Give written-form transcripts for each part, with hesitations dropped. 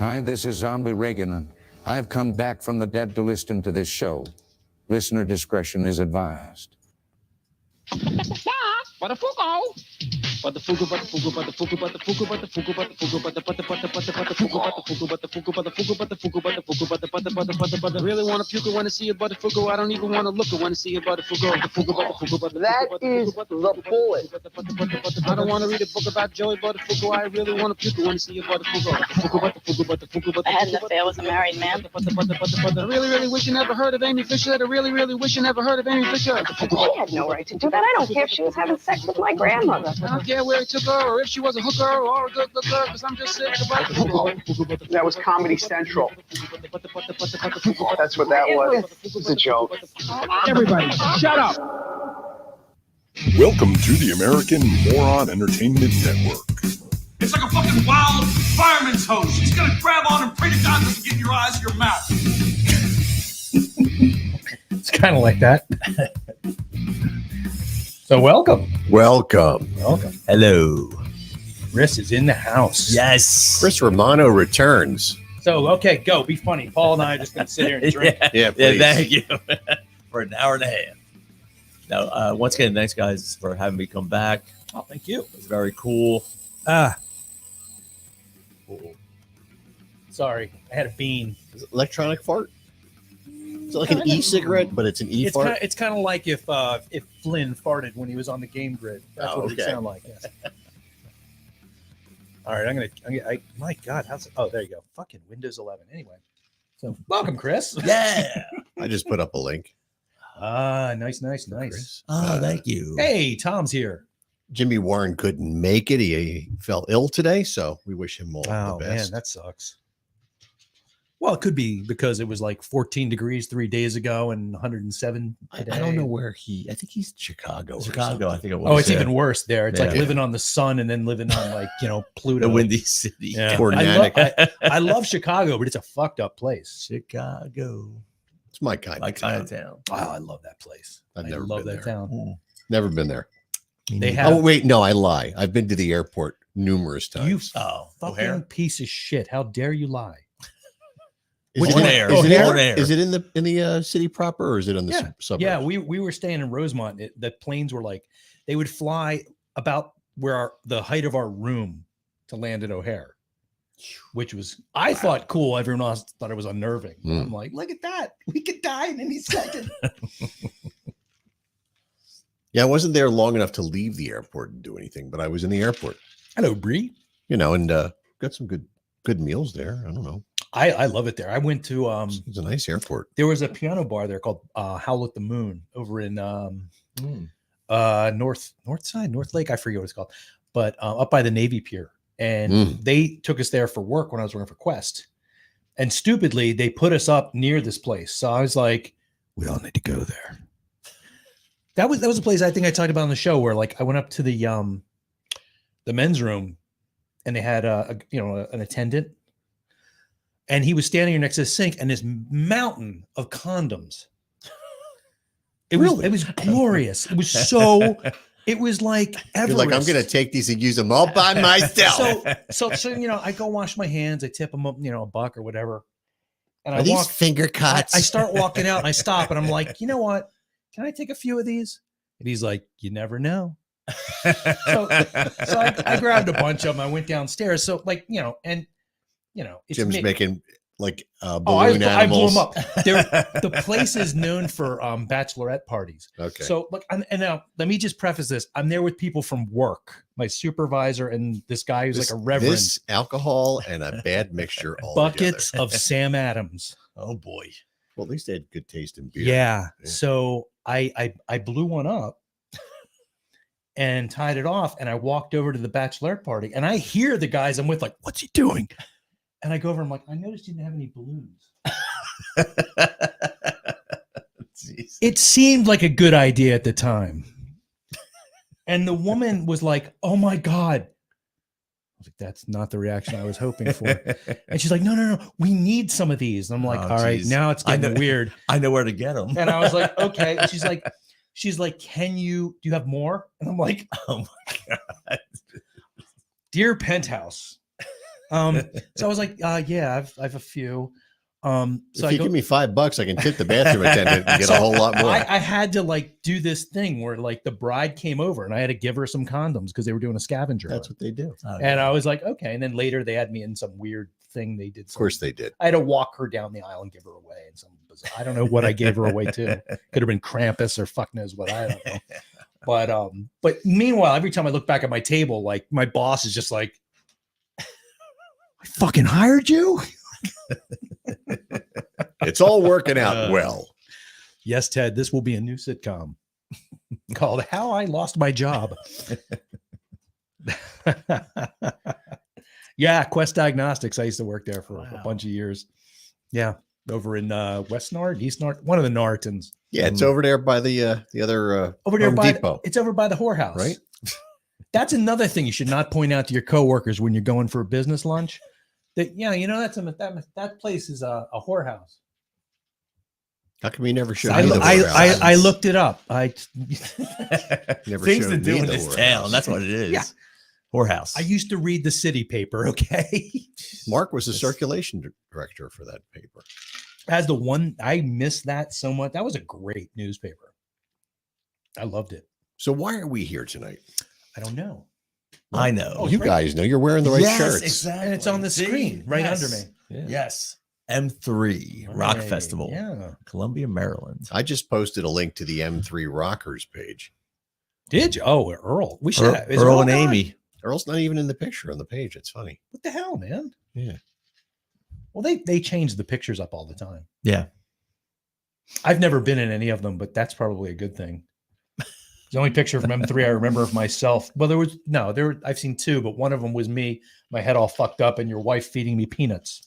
Hi, this is Zombie Reagan. I've come back from the dead to listen to this show. Listener discretion is advised. Really want to puke when I see a butterfugo. I don't even want to look when I see a butterfugo. That is the bullet. I don't want to read a book about Joey Butterfugo. I really want to puke when I see a butterfugo. I had an affair with a married man. I really wish you never heard of Amy Fisher. I really wish you never heard of Amy Fisher. She had no right to do that. I don't care if she was having sex with my grandmother. I don't care where he took her or if she was a hooker or a good looker, because I'm just sick of butterfugo. That was Comedy Central. That's what that was. It's a joke. Everybody, shut up. Welcome to the American Moron Entertainment Network. It's like a fucking wild fireman's hose. He's gonna grab on and pray to God doesn't get in your eyes or your mouth. It's kind of like that. So welcome. Hello. Chris is in the house. Yes. Chris Romano returns. So, okay, go. Be funny. Paul and I are just going to sit here and drink. Yeah, Yeah, please. thank you. For an hour and a half. Now, once again, thanks, guys, for having me come back. Oh, thank you. It's very cool. Sorry. I had a bean. Is it electronic fart? Is it like an e-cigarette, but it's an e-fart? It's kind of like if Flynn farted when he was on the game grid. That's what it would sound like. Yes. All right, my God, there you go. Fucking Windows 11. Anyway, so welcome, Chris. Yeah. I just put up a link. Nice. Chris. Oh, thank you. Hey, Tom's here. Jimmy Warren couldn't make it. He fell ill today, so we wish him all Oh the man, best. that sucks. Well, it could be because it was like 14 degrees 3 days ago and 107 today. I don't know where I think he's Chicago. or Chicago, something. I think it was. Oh, it's even worse there. It's like Yeah. living on the sun and then living on like, Pluto. the Windy City. Yeah. Poor I, Natick. I love Chicago, but it's a fucked up place. Chicago. It's my kind My of kind town. of town. Wow, I love that place. I've I never love been that there. town. Never been there. They have Oh, wait. No, I lie. I've been to the airport numerous you times. fucking O'Hare? piece of shit. How dare you lie? Is Which it one? in- O'Hare. Is it in- O'Hare. is it in the city proper, or is it in the Yeah. suburbs? Yeah, we were staying in Rosemont. The planes were like, they would fly about where the height of our room to land at O'Hare, which was, I thought cool. Everyone else thought it was unnerving. Mm. I'm like, look at that. We could die in any second. Yeah, I wasn't there long enough to leave the airport and do anything, but I was in the airport, Hello, Bree. and got some good meals there. I don't know. I love it there. I went to It's a nice airport. there was a piano bar there called Howl at the Moon over in North Lake. I forget what it's called, but up by the Navy Pier. And they took us there for work when I was working for Quest. And stupidly, they put us up near this place. So I was like, we all need to go there. That was a place I think I talked about on the show where like I went up to the men's room and they had an attendant. And he was standing here next to the sink and this mountain of condoms. It was glorious. It was so, it was like Everest. You're like, I'm going to take these and use them all by myself. So I go wash my hands. I tip them up, $1 or whatever. And Are these finger cuts? I start walking out and I stop and I'm like, you know what? Can I take a few of these? And he's like, you never know. so I grabbed a bunch of them. I went downstairs. So it's Jim's making like I balloon blew animals. them up. The place is known for bachelorette parties. Okay. So look, and now let me just preface this. I'm there with people from work, my supervisor and this guy who's like a reverend. This alcohol and a bad mixture all Buckets together. of Sam Adams. Oh, boy. Well, at least they had good taste in beer. Yeah. So I blew one up and tied it off, and I walked over to the bachelorette party, and I hear the guys I'm with like, "What's he doing?" And I go over, I'm like, "I noticed you didn't have any balloons." It seemed like a good idea at the time. And the woman was like, "Oh my God." I was like, that's not the reaction I was hoping for. And she's like, no, we need some of these. And I'm like, Oh, all right, geez. now it's getting weird. I know where to get them. And I was like, okay. And she's like, do you have more? And I'm like, Oh, my God. Dear Penthouse, So I was like, yeah, I've a few. So if you give me $5, I can tip the bathroom attendant and get So a whole lot more. I had to like do this thing where like the bride came over and I had to give her some condoms because they were doing a scavenger. That's hunt. what they do. And I was like, okay. And then later they had me in some weird thing they did. Of course they did. I had to walk her down the aisle and give her away. And some bizarre, I don't know what I gave her away to. Could have been Krampus or fuck knows what. I don't know. But meanwhile, every time I look back at my table, like my boss is just like, I fucking hired you. It's all working out well. Yes, Ted, this will be a new sitcom called How I Lost My Job. Yeah, Quest Diagnostics. I used to work there for a bunch of years. Yeah, over in West Nard, East Nard, one of the Nartons. Yeah, it's over there by the other Over there Home by Depot. it's over by the whorehouse, Right? That's another thing you should not point out to your coworkers when you're going for a business lunch. That that place is a whorehouse. How come you never showed I, me the I, whorehouse? I looked it up. I Never Things showed to me do in the this whorehouse. town. That's what it is. Yeah. Whorehouse. I used to read the city paper. Okay, Mark was the circulation director for that paper. as the one I missed that so much. That was a great newspaper. I loved it. So why are we here tonight? I don't know. I know. Oh, You right. guys know you're wearing the right yes, shirts. exactly. And it's on the screen right Yes. under me. Yeah. Yes. M3 Rock Right. Festival, Yeah. Columbia, Maryland. I just posted a link to the M3 Rockers page. Did you? Oh, Earl. We should. Is Earl and gone? Amy. Earl's not even in the picture on the page. It's funny. What the hell, man? Yeah. Well, they change the pictures up all the time. Yeah. I've never been in any of them, but that's probably a good thing. The only picture from M3 I remember of myself. Well, I've seen two, but one of them was me, my head all fucked up, and your wife feeding me peanuts.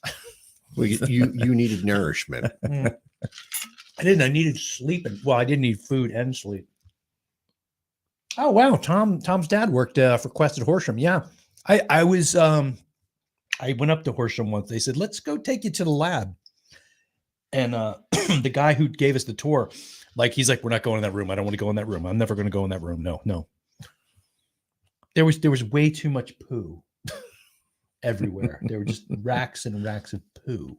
Well, you needed nourishment. I didn't. I needed sleep. I didn't need food and sleep. Oh wow, Tom's dad worked for Quest at Horsham. Yeah, I was. I went up to Horsham once. They said, "Let's go take you to the lab." And the guy who gave us the tour, he's like, "We're not going in that room. I don't want to go in that room. I'm never going to go in that room. No." There was way too much poo everywhere. There were just racks and racks of poo.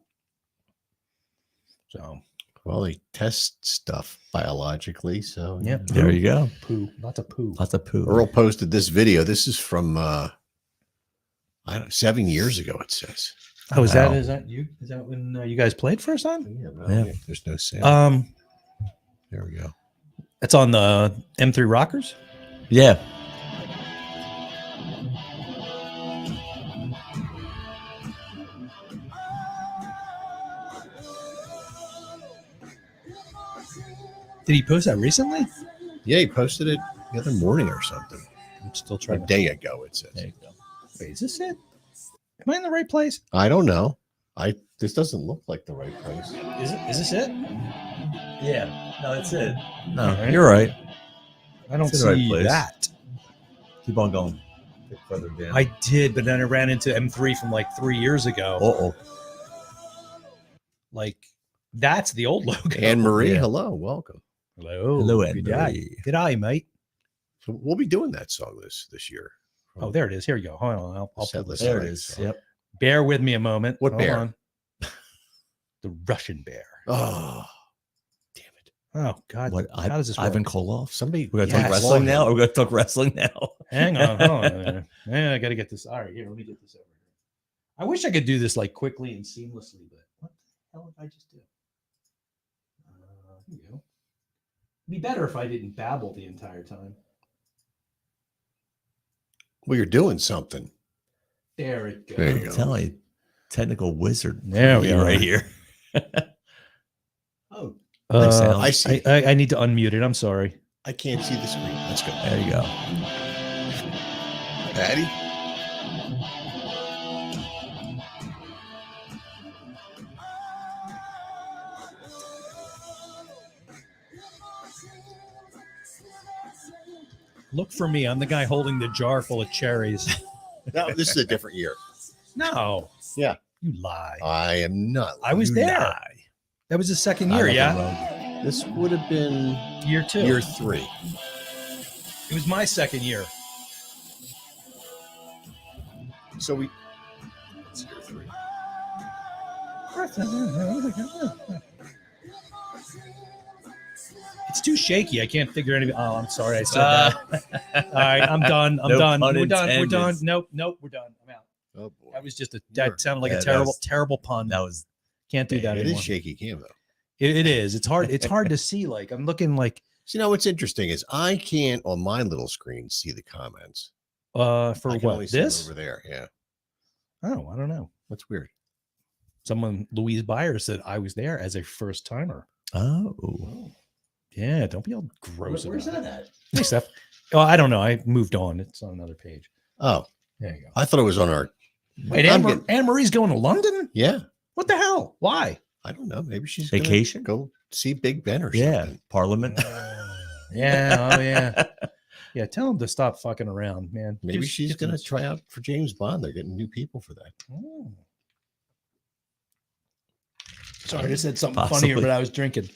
So. Well, they test stuff biologically. So Yeah. There you go. Poo. Lots of poo. Lots of poo. Earl posted this video. This is from 7 years ago, it says. Oh, is Wow. that you? Is that when you guys played first time? Yeah. There's no sound. There we go. It's on the M3 Rockers. Yeah. Did he post that recently? Yeah, he posted it the other morning or something. I'm still A trying to. day ago, it says. There you go. Wait, is this it? Am I in the right place? I don't know. This doesn't look like the right place. Is this it? Yeah. No, that's it. No, All right. you're right. I don't It's in the right see place. that. Keep on going. Get further down. I did, but then I ran into M3 from 3 years ago. Uh-oh. That's the old logo. Anne Marie, Yeah. hello, welcome. Hello. Hello, Good day. Anne-Marie. Good eye, mate. So we'll be doing that song this year. Oh, there it is. Here you go. Hold on. I'll Set pull this list. There up. it is. Yep. Bear with me a moment. What Hold bear? on. The Russian bear. Oh, damn it! Oh God. What? How does this work? Ivan Koloff? Somebody, We're going to Yes. talk wrestling now? Or we're going to talk wrestling now? Hang on. Hold on a minute. Yeah, I got to get this. All right, here. Let me get this over here. I wish I could do this quickly and seamlessly, but what the hell did I just do? Here you go. It'd be better if I didn't babble the entire time. Well, you're doing something. There it goes. There you I'm go. telling you, technical wizard. There we Me are. right here. Oh, Nice sound. I see. I need to unmute it. I'm sorry. I can't see the screen. Let's go. There you go. Patty. Look for me. I'm the guy holding the jar full of cherries. No, this is a different year. No. Yeah. You lie. I am not. I was You there. lie. That was the second I year, love yeah? the road. This would have been Year two. year 3. It was my second year. So It's too shaky. I can't figure anything. Oh, I'm sorry. I said that. All right, I'm done. I'm No done. pun We're done. We're intended. done. Nope. We're done. I'm out. Oh boy. That was just You're- that sounded like Yeah, a that terrible, was- terrible pun. That was Can't do that It anymore. is shaky cam though. It is. It's hard. It's hard to see. Like I'm looking like So, what's interesting is I can't on my little screen see the comments. for I can what only see them this? over there. Yeah, Oh, I don't know. that's weird. Someone, Louise Byers, said I was there as a first timer. oh. Yeah, don't be all gross. Where's about that at? it. Hey, Steph. Oh, I don't know. I moved on. It's on another page. Oh, There you go. I thought it was on our. Wait, I'm Anne Marie's going to London? Yeah, What the hell? Why? I don't know. Maybe she's gonna Vacation? Go see Big Ben or Yeah. something. Parliament. Yeah. Oh, yeah. Yeah. Tell him to stop fucking around, man. Maybe Just she's get gonna this- try out for James Bond. They're getting new people for that. Oh. Sorry, I just said something funnier, Possibly. but I was drinking.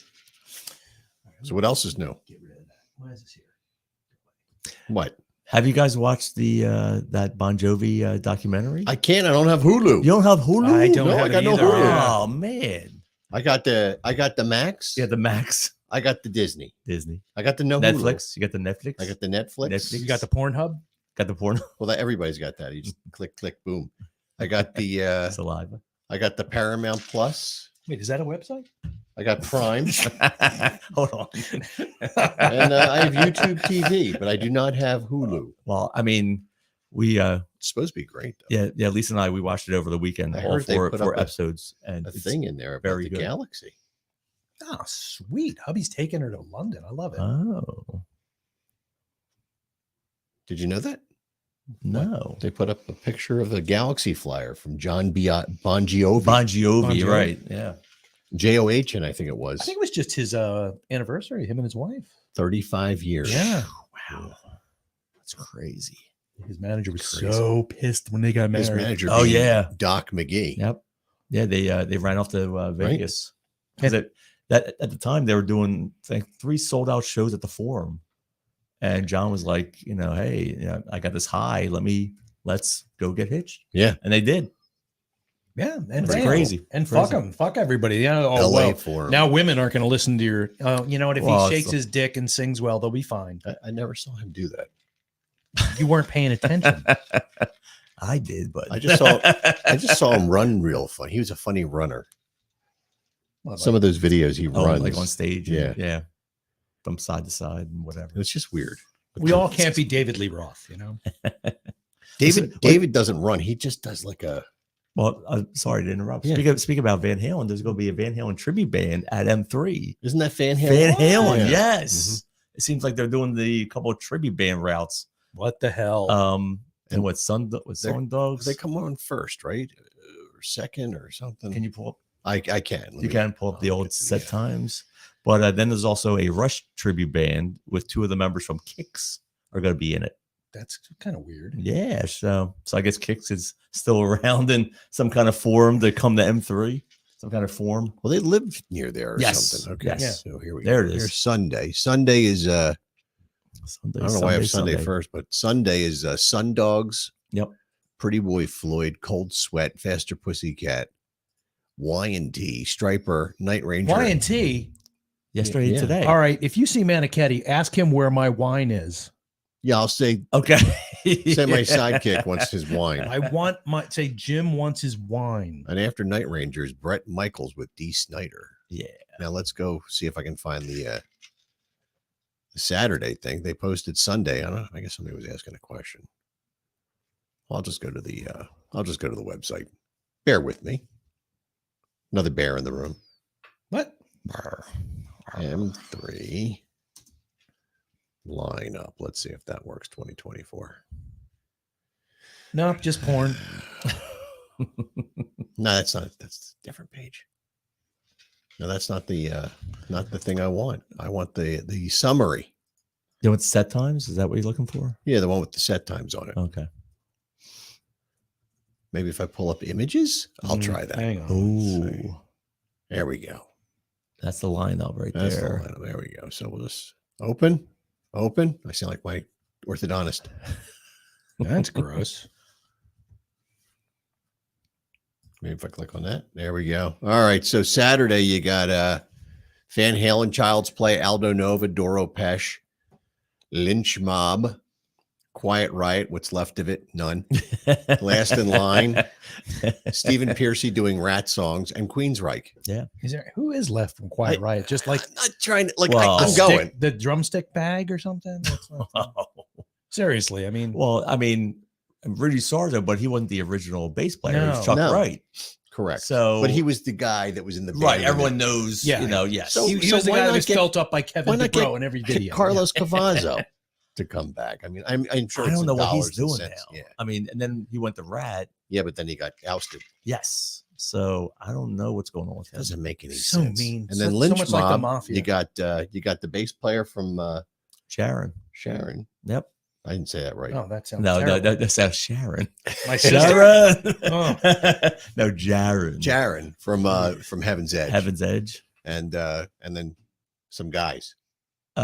So what else is new? Get rid of that. Why is this here? What? Have you guys watched the that Bon Jovi documentary? I can't. I don't have Hulu. You don't have Hulu? I don't No, have I it got no either. Hulu. Oh man. I got the Max. Yeah, the Max. I got the Disney. Disney. I got the no Hulu. Netflix. You got the Netflix? I got the Netflix. Netflix. You got the Pornhub? Got the porn. Well, everybody's got that. You just click, click, boom. I got the Saliva. I got the Paramount Plus. Wait, is that a website? I got Prime, Hold on. and I have YouTube TV, but I do not have Hulu. Well, I mean, we It's supposed to be great, though. yeah, Lisa and I we watched it over the weekend, I all heard they four put up a- episodes, and A it's thing in there about very the good. Galaxy. Oh, sweet. Hubby's taking her to London. I love it. Oh Did you know that? no, They put up a picture of the Galaxy flyer from John Bon Jovi. Bon Jovi, Bon Jovi. right? Yeah. JOH, and I think it was I think it was just his anniversary, him and his wife. 35 years. Yeah. Wow, that's crazy. His manager was Crazy. so pissed when they got His married. manager. Oh, being yeah. Doc McGee. Yep. Yeah, they ran off to Vegas. 'Cause that at the time they were doing like 3 sold out shows at the Forum, and John was like, hey, I got this high. Let's go get hitched. Yeah. And they did. Yeah, and That's damn. crazy. And Crazy. fuck them, fuck everybody. Yeah, oh, LA well, Forum. now women aren't going to listen to your. You know what? If Well, he shakes it's- his dick and sings well, they'll be fine. I never saw him do that. You weren't paying attention. I did, but I just saw him run real fun. He was a funny runner. Well, Some of those videos he runs. like on stage. Yeah. Yeah. From side to side and whatever. It's just weird. we all can't be David Lee Roth, you know. David doesn't run. He just does like a. Well, sorry to interrupt. Yeah. Speak about Van Halen. There's going to be a Van Halen tribute band at M3. Isn't that Van Halen? Van Halen, Yeah. yes. It seems like they're doing the couple of tribute band routes. What the hell? And what Sun Dogs? They come on first, right? Or second or something. Can you pull up? I can. Let You me- can pull up the I'll old get to set the- times. But then there's also a Rush tribute band with 2 of the members from Kix are going to be in it. That's kind of weird. Yeah, so I guess Kix is still around in some kind of form to come to M3, some kind of form. Well, they live near there or Yes, something. Okay. yes. So here we There go. it is. Here's Sunday. Sunday is I Sunday, don't know why I have Sunday first, but Sunday is Sun Dogs. Yep. Pretty Boy Floyd, Cold Sweat, Faster Pussycat, Y&T, Striper, Night Ranger. Y&T. Yesterday, Yeah. today. All right. If you see Manichetti, ask him where my wine is. Yeah, I'll say Okay. say my sidekick wants his wine. I want say Jim wants his wine. And after Night Rangers, Brett Michaels with D. Snyder. Yeah. Now let's go see if I can find the Saturday thing. They posted Sunday. I don't know. I guess somebody was asking a question. I'll just go to the website. Bear with me. Another bear in the room. What? M3 lineup. Let's see if that works. 2024. Nope, just porn. No, that's not. That's a different page. No, that's not the thing I want. I want the summary. You know what set times? Is that what you're looking for? Yeah, the one with the set times on it. Okay. Maybe if I pull up images, I'll try that. Hang on. Oh, There we go. that's the lineup right That's the there. lineup. There we go. So we'll just open. I sound like my orthodontist. That's gross. Maybe if I click on that. There we go. All right. So Saturday, you got Van Halen, Child's Play, Aldo Nova, Doro Pesh, Lynch Mob, Quiet Riot, what's left of it, none. Last in Line, Stephen Piercy doing Rat songs, and Queensryche. Yeah. Who is left from Quiet Riot? Just like I'm not trying to Well, I'm going. the drumstick bag or something. That's not, seriously, I mean, Well, I mean, Rudy Sarzo, but he wasn't the original bass player. It was No. Chuck No. Wright. Correct. So, but he was the guy that was in the band. right. Everyone knows. Yeah. You know. Yes. So- he was the why guy that not was get- felt up by why Kevin not DeBro get in every video. Carlos Cavazo to come back. I mean, I'm sure I it's don't in know what he's dollars and doing cents. now. Yeah. I mean, and then he went to Rat. Yeah, but then he got ousted. Yes. So I don't know what's going on with him. Doesn't make any So sense. mean. And then So Lynch much Mob, like the Mafia. you got the bass player from Sharon. Sharon. Yep. I didn't say that right. Oh, that sounds No, terrible. that sounds Sharon. My sister. Sharon. Oh. No, Jaron. Sharon from Heaven's Edge. Heaven's Edge. And then some guys.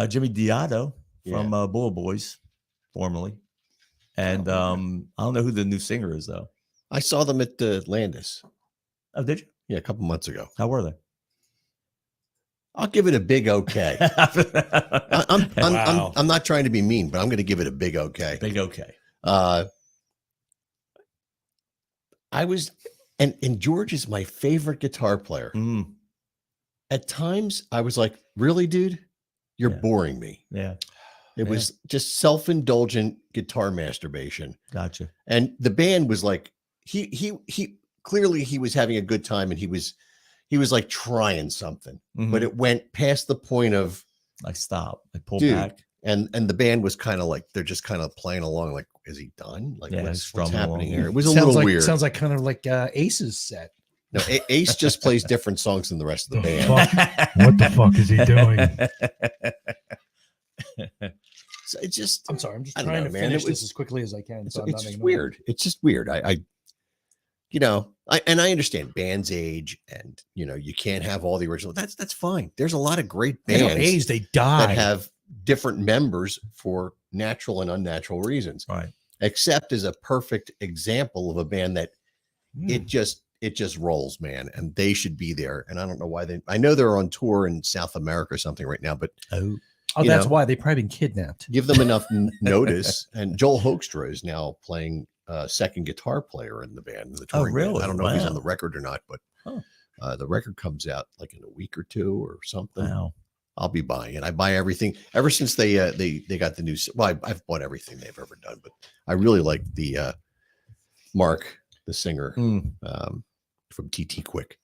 Jimmy Diotto from Yeah. Bullet Boys, formerly. And I don't know who the new singer is though. I saw them at the Landis. Oh, did you? Yeah, a couple months ago. How were they? I'll give it a big okay. Wow. I'm not trying to be mean, but I'm going to give it a big okay. Big okay. I was, and George is my favorite guitar player. Mm, At times, I was like, "Really, dude? You're Yeah. boring me." yeah, It was just self-indulgent guitar masturbation, gotcha. and the band was like, he clearly he was having a good time, and he was like trying something, Mhm. but it went past the point of, Like stop. Like pull Dude, back. and the band was kind of like, they're just kind of playing along, like, is he done? Like, Yeah, what's strumming happening along. here? It was a Sounds little like, weird. Sounds like kind of like Ace's set. No, Ace just plays different songs than the rest of the band. What the fuck is he doing? So it just, I'm sorry. I'm just I don't trying know, to man. finish It was- this as quickly as I can. it's, So I'm it's not just making noise. weird. It's just weird. I understand bands age, and you can't have all the original. That's fine. There's a lot of great You know, bands A's, they that die. have different members for natural and unnatural reasons. Right. Except is a perfect example of a band that it just rolls, man, and they should be there. And I don't know why I know they're on tour in South America or something right now, but Oh, you That's know, why they've probably been kidnapped. give them enough notice. And Joel Hoekstra is now playing second guitar player in the band. The touring band. really? I don't know if he's on Wow. the record or not, but Huh. the record comes out like in a week or two or something. wow. I'll be buying it. I buy everything ever since they got the new. Well, I've bought everything they've ever done, but I really like the Mark, the singer Mm. from TT Quick.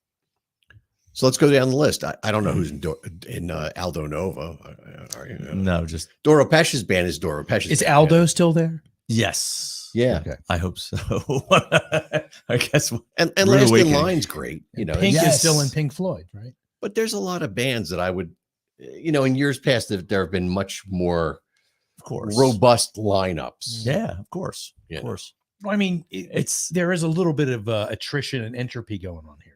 So let's go down the list. I don't know who's in Aldo Nova. No, just Doro Pesch's band is Doro Pesch's. Is band, Aldo still there? yes. Yeah. Okay. I hope so. I guess. And Rude Last in Awakening. Line's great. Pink Yes. is still in Pink Floyd, right? But there's a lot of bands that I would, in years past, there have been much more Of course. robust lineups. Yeah, of course. Yeah. Of course. Well, I mean, It's there is a little bit of attrition and entropy going on here.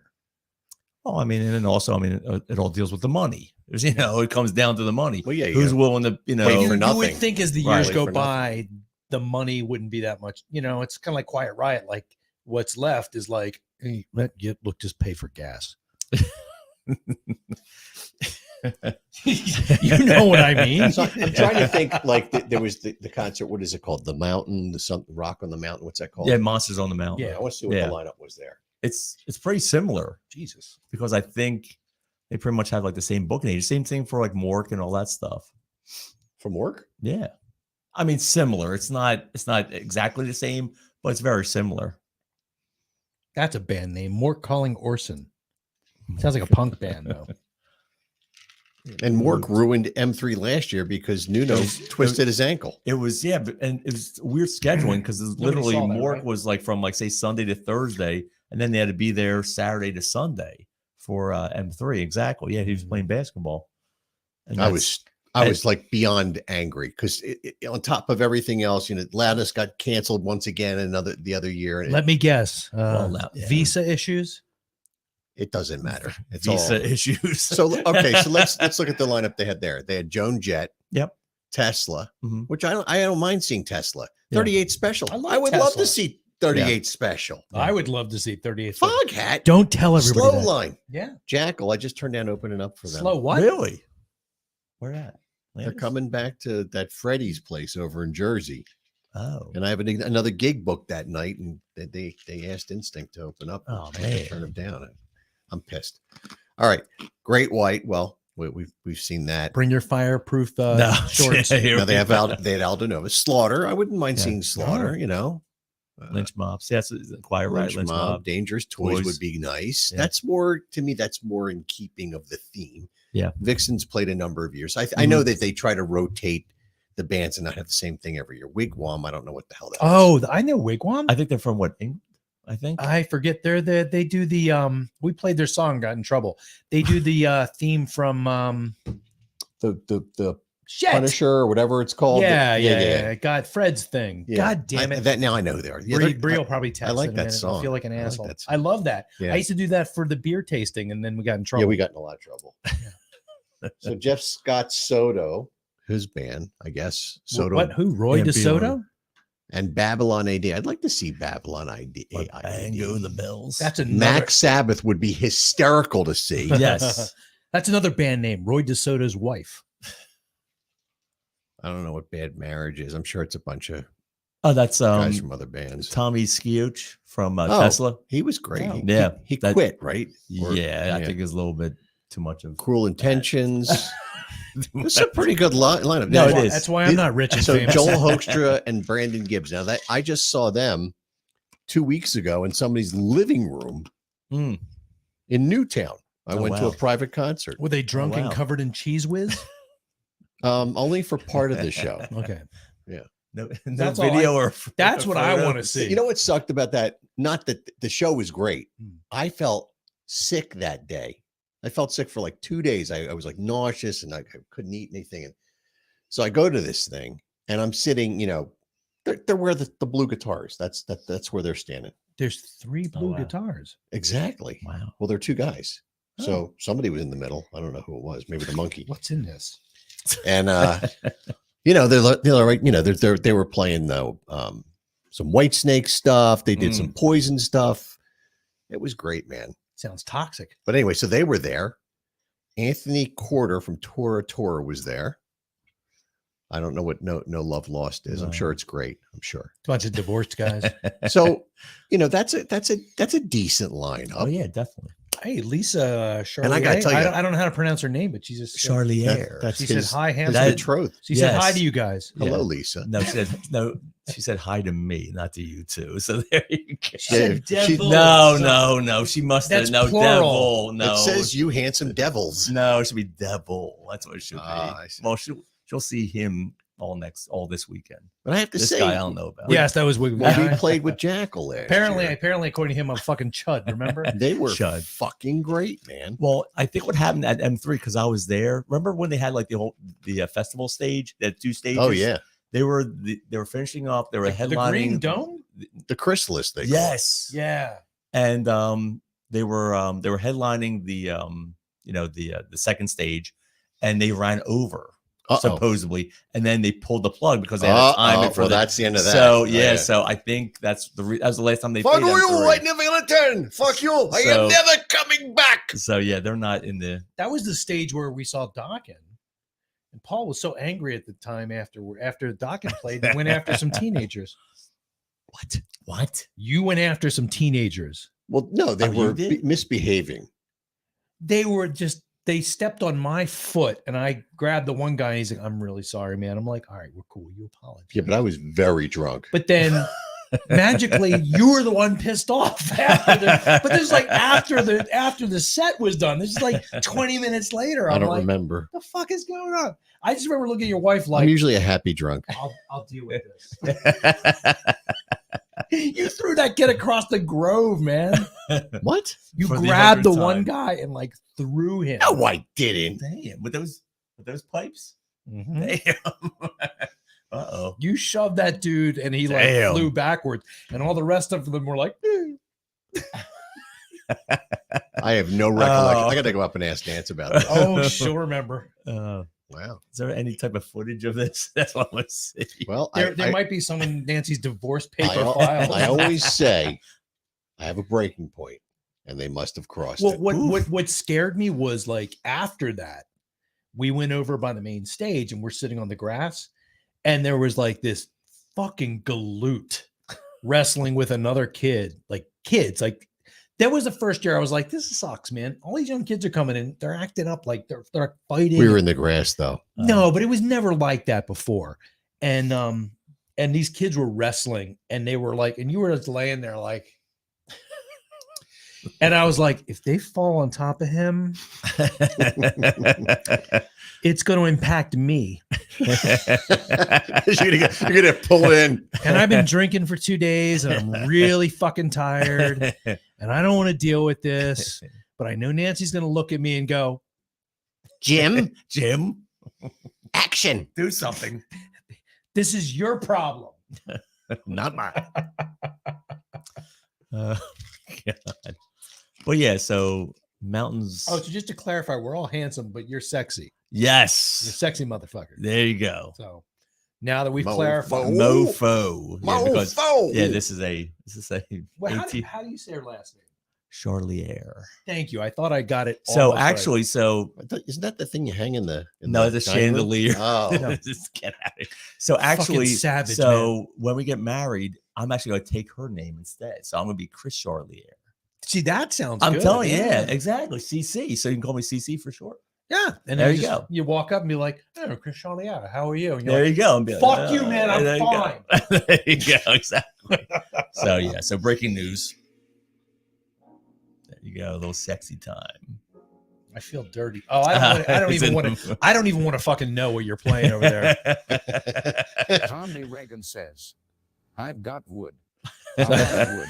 Oh, I mean, and then also, I mean, it all deals with the money. There's, it comes down to the money. Well, yeah, you who's gotta willing to, wait for You would nothing. think as the Right. years Wait go for by, the money wouldn't be that much. It's kind of like Quiet Riot. Like what's left is like, hey, look, just pay for gas. You know what I mean? So I'm trying to think. Like there was the concert. What is it called? The Mountain, the Rock on the Mountain. What's that called? Yeah, Monsters on the Mountain. I want to see what Yeah. the lineup was there. It's pretty similar Jesus. because I think they pretty much have like the same booking age. Same thing for like Mork and all that stuff. From work? Yeah. I mean, similar. It's not exactly the same, but it's very similar. That's a band name. Mort Calling Orson. Sounds like a punk band, though. And Mork ruined M3 last year because Nuno twisted his ankle. It was, yeah, and it was weird scheduling because literally saw that, Mork right? was like from like say Sunday to Thursday, and then they had to be there Saturday to Sunday for M3. Exactly. Yeah, he was playing basketball. And I was like beyond angry because on top of everything else, Loudness got canceled once again the other year. And Let me guess. Now, yeah. Visa issues? it doesn't matter. It's visa all. issues. So okay, so let's look at the lineup they had there. They had Joan Jett, Yep. Tesla, Mhm. which I don't mind seeing Tesla. Yeah. 38 Special. I love I would love to Tesla. see 38 special. I would love to see 38. Foghat. Don't tell everybody Slow that. line. Yeah. Jackal. I just turned down opening up for them. Slow what? Really? Where at? They're coming back to that Freddy's place over in Jersey. Oh. And I have another gig booked that night, and they asked Instinct to open up. Oh, I had to man. turn them down. I'm pissed. All right, Great White. Well, we've seen that. Bring your fireproof shorts. Now they had Aldo Nova. Slaughter. I wouldn't mind seeing Slaughter. You know, Lynch Mobs. Yes, Quiet Right. Lynch Mob, Dangerous Toys would be nice. Yeah. That's more to me. That's more in keeping of the theme. Yeah, Vixen's played a number of years. I know that they try to rotate the bands and not have the same thing every year. Wigwam, I don't know what the hell that is. Oh, I know Wigwam. I think they're from what, England? I think I forget. They do the we played their song, got in trouble. They do the theme from the Shit. Punisher or whatever it's called. Yeah. God, Fred's thing. Yeah. God damn it. That now I know they are. Yeah, Brie will probably text. I like in a that minute. song. I feel like an asshole. that I love that. Yeah. I used to do that for the beer tasting, and then we got in trouble. Yeah, we got in a lot of trouble. So Jeff Scott Soto, his band, I guess. Soto. What? Who? Roy DeSoto? And Babylon AD. I'd like to see Babylon AD. Bango the Bells. That's another. Max Sabbath would be hysterical to see. Yes. That's another band name. Roy DeSoto's wife. I don't know what Bad Marriage is. I'm sure it's a bunch of that's guys from other bands. Tommy Skioch from Tesla. He was great. Oh. Yeah, he quit, right? I think it's a little bit too much of Cruel Intentions. It's a pretty good lineup. No, it is. That's why I'm not rich and So famous. Joel Hoekstra and Brandon Gibbs. Now that I just saw them 2 weeks ago in somebody's living room in Newtown. I went to a private concert. Were they drunk and covered in cheese whiz? Only for part of the show. Okay. Yeah. No That's video or that's what I want to see. You know what sucked about that? Not that the show was great. I felt sick that day. I felt sick for like 2 days. I was like nauseous and I couldn't eat anything. And so I go to this thing and I'm sitting, they're where the blue guitars. That's where they're standing. There's 3 blue guitars. Exactly. Wow. Well, they're 2 guys. So somebody was in the middle. I don't know who it was. Maybe the monkey. What's in this? And they were playing some White Snake stuff. They did some Poison stuff. It was great, man. Sounds toxic. But anyway, so they were there. Anthony Corder from Tora Tora was there. I don't know what No Love Lost is. I'm sure it's great. I'm sure. It's a bunch of divorced guys. So, that's a decent lineup. Oh yeah, definitely. Hey, Lisa Charlier. And I gotta tell you, I don't know how to pronounce her name, but she just Charlier. She said hi, handsome. That's the truth. She said hi to you guys. Hello, Lisa. No, she said hi to me, not to you too. So there you go. She said devil. No. She must have That's plural. devil. No. It says you handsome devils. No, it should be devil. That's what it should be. I see. Well, she'll see him all this weekend. But I have to This say, guy I don't know about. Yes, that was we played with Jackal there. Apparently, according to him, I'm fucking chud. Remember? They were Chud. fucking great, man. Well, I think what happened at M3 because I was there. Remember when they had like the festival stage? They had 2 stages. Oh yeah, they were finishing up. They were headlining the Green Dome. the Chrysalis thing. Yes. Yeah. And they were headlining the second stage, and they ran over. Supposedly, and then they pulled the plug because they had to time it for that's the end of that. So so I think that was the last time they Fuck played you! M3. I never gonna turn. Fuck you! I am never coming back. So yeah, they're not in the. That was the stage where we saw Dokken, and Paul was so angry at the time after Dokken played, and went after some teenagers. What? You went after some teenagers. Well, no, they were you did? misbehaving. They stepped on my foot, and I grabbed the one guy, and he's like, I'm really sorry, man. I'm like, all right, we're cool. You apologize. Yeah, but I was very drunk. But then magically, you were the one pissed off but this is like after the set was done. This is like 20 minutes later. I don't like, remember. What the fuck is going on? I just remember looking at your wife like, I'm usually a happy drunk. I'll deal with this. You threw that kid across the grove, man. What? You For the grabbed the 100th one time. guy and like threw him. No, I didn't. Damn, with those pipes. Mhm. Damn. Uh-oh. You shoved that dude and he like Damn. flew backwards, and all the rest of them were like, I have no recollection. I got to go up and ask Nance about that. oh, she'll remember. Wow. Wow. Is there any type of footage of this? That's what I want to see. Well, There might be some in Nancy's divorce paper I file. always say I have a breaking point, and they must have crossed Well, it. what scared me was like after that, we went over by the main stage and we're sitting on the grass, and there was like this fucking galoot wrestling with another kid, like kids. Like that was the first year I was like, this sucks, man. All these young kids are coming in, they're acting up like they're fighting. We were in the grass though. No, but it was never like that before. And these kids were wrestling, and they were like, and you were just laying there like. And I was like, if they fall on top of him, it's going to impact me. you're gonna pull in. And I've been drinking for 2 days, and I'm really fucking tired, and I don't want to deal with this. But I know Nancy's going to look at me and go, Jim, action, do something. This is your problem, not mine. God. Well, yeah. So mountains. Oh, so just to clarify, we're all handsome, but you're sexy. Yes, You're sexy motherfucker. There you go. So now that we've Mofo. clarified, Mofo. Yeah, because Mofo. this is a well, how 18 do you say her last name? Charlier. Thank you. I thought I got it. So almost right. actually, Isn't that the thing you hang in the? no, the the dining room? chandelier. Oh, No. Just get out of it. So actually, savage, so when we get married, I'm actually going to take her name instead. So I'm going to be Chris Charlier. See, that sounds I'm good. telling you, yeah, exactly. CC. So you can call me CC for short. Yeah. And There then you just- go. You walk up and be like, oh, Chris Charlier, how are you? And you're There like, you go. And be like, fuck you, man. I'm there you go. fine. There you go. Exactly. So yeah. So breaking news. There you go. A little sexy time. I feel dirty. Oh, I don't even want to. I don't even want to fucking know what you're playing over there. Tommy Reagan says, I've got wood. I'll have wood.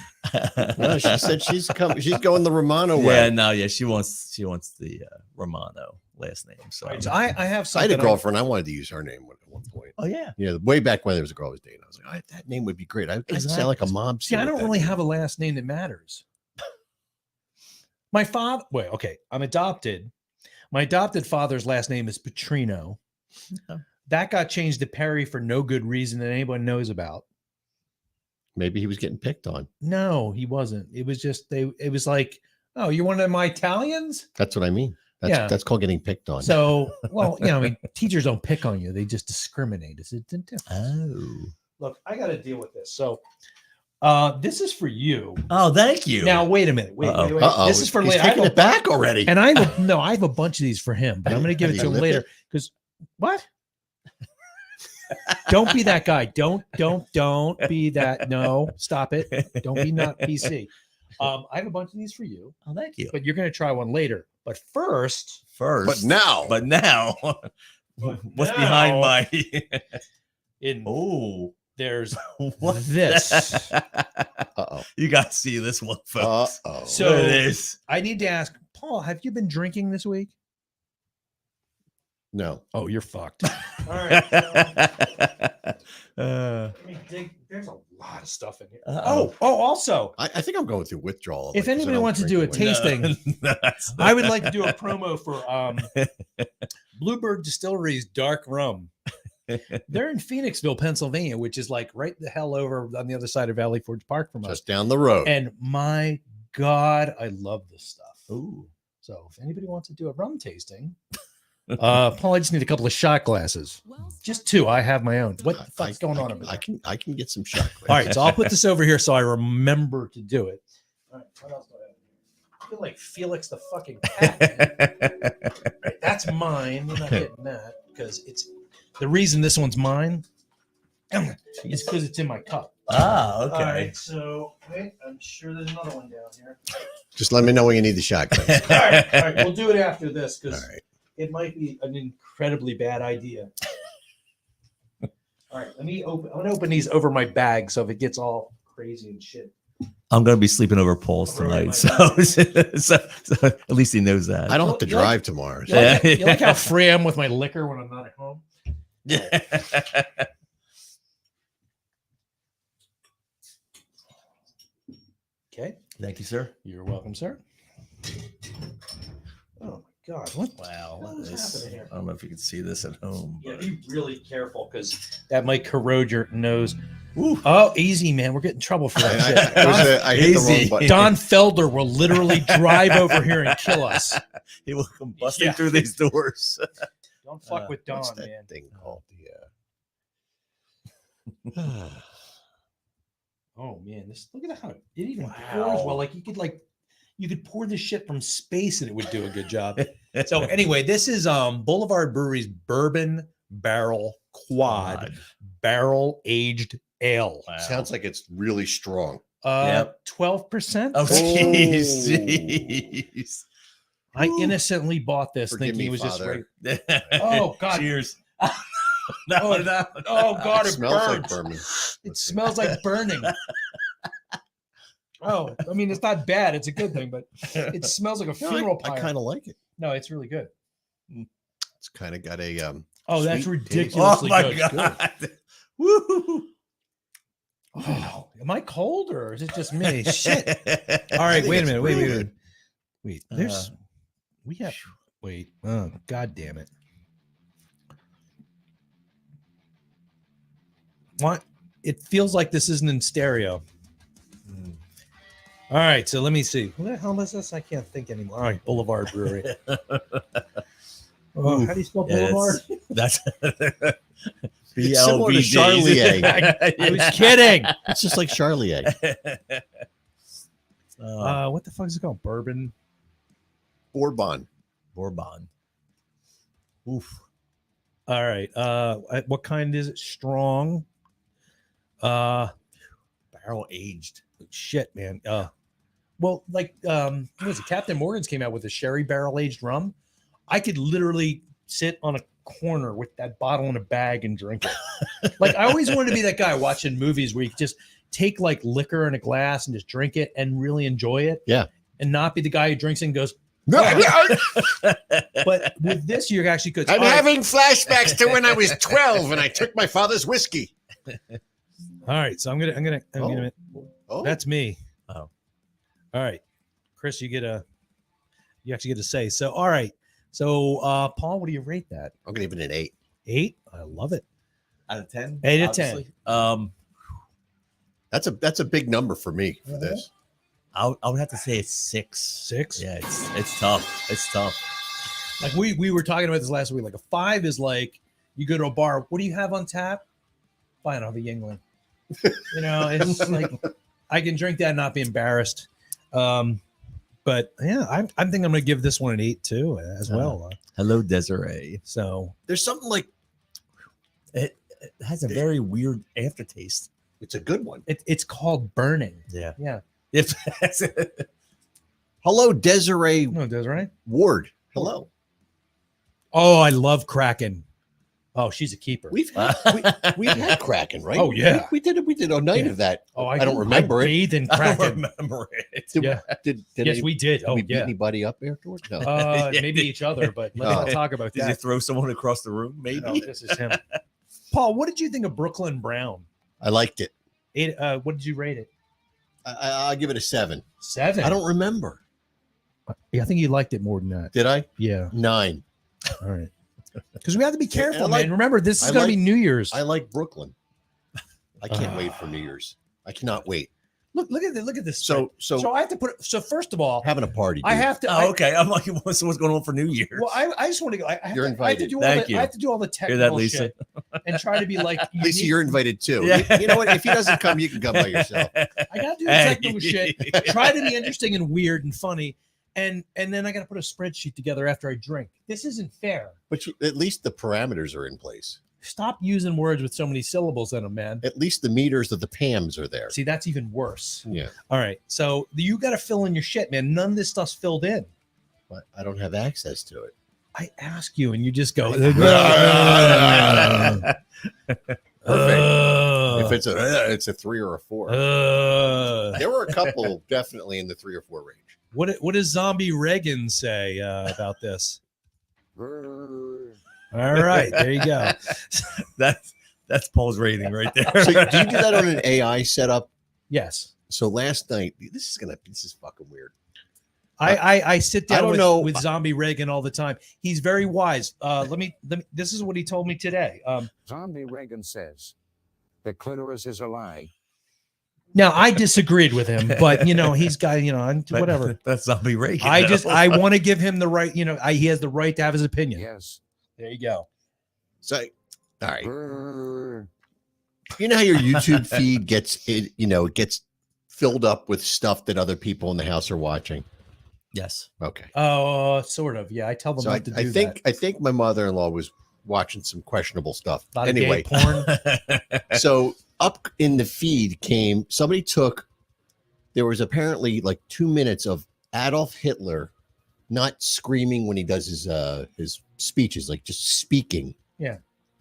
no, she said she's going the Romano way. Yeah, no, yeah, she wants the Romano last name. So, So I have I had something. a girlfriend. I wanted to use her name at one point. oh yeah, Yeah, way back when there was a girl I was dating. I was like, that name would be great. I'd sound like a mob. See, I don't really have a last name that matters. My father. Wait, okay. I'm adopted. My adopted father's last name is Petrino. Okay. That got changed to Perry for no good reason that anyone knows about. Maybe he was getting picked on. No, he wasn't. It was just it was like, oh, you're one of my Italians? That's what I mean. That's called getting picked on. So, well, I mean, teachers don't pick on you. They just discriminate. It's a difference. Oh, Look, I got to deal with this. So, this is for you. oh, thank you. Now, wait a minute. Wait. Uh-oh. This is for He's later. taking it back already. And I have a bunch of these for him, but I'm going to give it to him later because what? Don't be that guy. Don't be that. No, stop it. Don't be not PC. I have a bunch of these for you. Oh, thank you. But you're going to try one later. But first, But now, what's behind my? there's what this. uh-oh. You got to see this one, folks. Uh-oh. So There it is. I need to ask Paul, have you been drinking this week? No. Oh, you're fucked. All right. Let me dig. There's a lot of stuff in here. Also, I think I'm going through withdrawal. if because I anybody don't wants to do a drink anyway. tasting, I would like to do a promo for Bluebird Distillery's dark rum. They're in Phoenixville, Pennsylvania, which is like right the hell over on the other side of Valley Forge Park from us. Just down the road. And my God, I love this stuff. Ooh. So if anybody wants to do a rum tasting, Paul, I just need a couple of shot glasses. Just two. I have my own. What the fuck's going on over there? I can get some shot glasses. All right, so I'll put this over here so I remember to do it. All right, what else do I have? I feel like Felix the fucking cat. All right, that's mine. You're not getting that because it's the reason this one's mine is because it's in my cup. Ah, okay. All right, so wait, I'm sure there's another one down here. Just let me know when you need the shot glasses. All right, we'll do it after this because All right. it might be an incredibly bad idea. All right, I'm gonna open these over my bag so if it gets all crazy and shit. I'm gonna be sleeping over Paul's tonight, so at least he knows that. I don't have to drive tomorrow. You like, you like how free I am with my liquor when I'm not at home? Yeah. Okay. Thank you, sir. You're welcome, sir. Oh God, what? Wow. What is happening here? I don't know if you can see this at home. Yeah, But... be really careful because that might corrode your nose. Ooh. Oh, easy, man. We're getting in trouble for that shit. I hit the wrong button. Don Felder will literally drive over here and kill us. He will come busting through these doors. Don't fuck with Don, What's that man. thing called? Oh man, look at how it even pours well. Like you could pour this shit from space and it would do a good job. So anyway, this is Boulevard Brewery's Bourbon Barrel Quad Barrel Aged Ale. Wow. Sounds like it's really strong. 12%. Oh, jeez. I innocently bought this thinking it was Father. just right. Oh God. Cheers. Oh God, it smells burns. like burning. It smells like burning. Oh, I mean, it's not bad. It's a good thing, but it smells like a funeral pyre. I kind of like it. No, it's really good. It's kind of got a oh, that's sweet ridiculously Oh my good. God. Woo! Oh, am I cold or is it just me? Shit. All right, wait a minute. Wait. There's we have wait. Oh, God damn it. What? It feels like this isn't in stereo. All right, so let me see. What the hell is this? I can't think anymore. All right, Boulevard Brewery. Oh, how do you spell Boulevard? That's It's similar to Charlier. I was kidding. It's just like Charlier. What the fuck is it called? Bourbon. Bourbon. Oof. All right. What kind is it? Strong. Barrel aged. Shit, man. Well, like what was it? Captain Morgan's came out with a sherry barrel aged rum. I could literally sit on a corner with that bottle in a bag and drink it. Like I always wanted to be that guy watching movies where you could just take like liquor in a glass and just drink it and really enjoy it. Yeah. And not be the guy who drinks it and goes, but with this, you actually could. I'm having flashbacks to when I was 12 and I took my father's whiskey. All right, so I'm gonna. Oh. That's me. Oh. All right, Chris, you actually get to say. So, all right. So, Paul, what do you rate that? I'm gonna give it an 8. 8? I love it. Out of 10? 8 out of 10. That's a big number for me for this. I would have to say it's 6. 6? Yeah, it's tough. It's tough. Like we were talking about this last week. Like a 5 is like you go to a bar. What do you have on tap? Fine, I'll have a Yingling. You know, it's like I can drink that and not be embarrassed. But yeah, I think I'm going to give this one an 8 too, as well. Hello, Desiree. So There's something like it has a very weird aftertaste. it's a good one. it's called burning. Yeah. Yeah. If Hello, Desiree No, it does, right? Ward. Hello. Oh, I love Kraken. Oh, she's a keeper. We've had Kraken, right? Oh, yeah. We did a night of that. Oh, I don't remember it. bathed in I Kraken. don't remember it. Did, Yeah. did Yes, we did. did Oh, we beat yeah. anybody up afterwards? No. Maybe each other, but let's not talk about Did you that. throw someone across the room? Maybe. No, this is him. Paul, what did you think of Brooklyn Brown? I liked it. What did you rate it? I'll give it a 7. 7. I don't remember. Yeah, I think you liked it more than that. Did I? Yeah. 9. All right. Because we have to be careful, I like- man. Remember, this is I going to be like- New Year's. I like Brooklyn. I can't wait for New Year's. I cannot wait. Look at this. So I have to put. So first of all, having a party. I dude. have to. Oh, okay. I'm like, what's going on for New Year's? Well, I just want to go. I have You're to, I have to invited. do all Thank the, you. I have to do all the Hear that, technical Lisa? shit and try to be like. Lisa, unique. you're invited too. Yeah. You know what? If he doesn't come, you can come by yourself. I got to do the technical shit. Try to be interesting and weird and funny, and then I got to put a spreadsheet together after I drink. This isn't fair. But at least the parameters are in place. Stop using words with so many syllables in them, man. At least the meters of the PAMs are there. See, that's even worse. Yeah. All right. So you got to fill in your shit, man. None of this stuff's filled in. But I don't have access to it. I ask you and you just go. Perfect. If it's a 3 or a 4. There were a couple definitely in the 3 or 4 range. What does Zombie Reagan say about this? All right, there you go. That's Paul's rating right there. So do you do that on an AI setup? Yes. So last night, this is fucking weird. I sit I down don't with, know. with Zombie Reagan all the time. He's very wise. Let me. This is what he told me today. Zombie Reagan says the clitoris is a lie. Now I disagreed with him, but he's got whatever. That's Zombie Reagan. I want to give him the right. He has the right to have his opinion. Yes. There you go. So, all right. Brr. You know how your YouTube feed gets it gets filled up with stuff that other people in the house are watching. Yes. Okay. Oh, sort of. Yeah, I tell them So not to do I think my mother-in-law was watching some questionable stuff. that. Not Anyway, gay porn. so up in the feed came somebody took. There was apparently like 2 minutes of Adolf Hitler not screaming when he does his speeches, like just speaking. Yeah.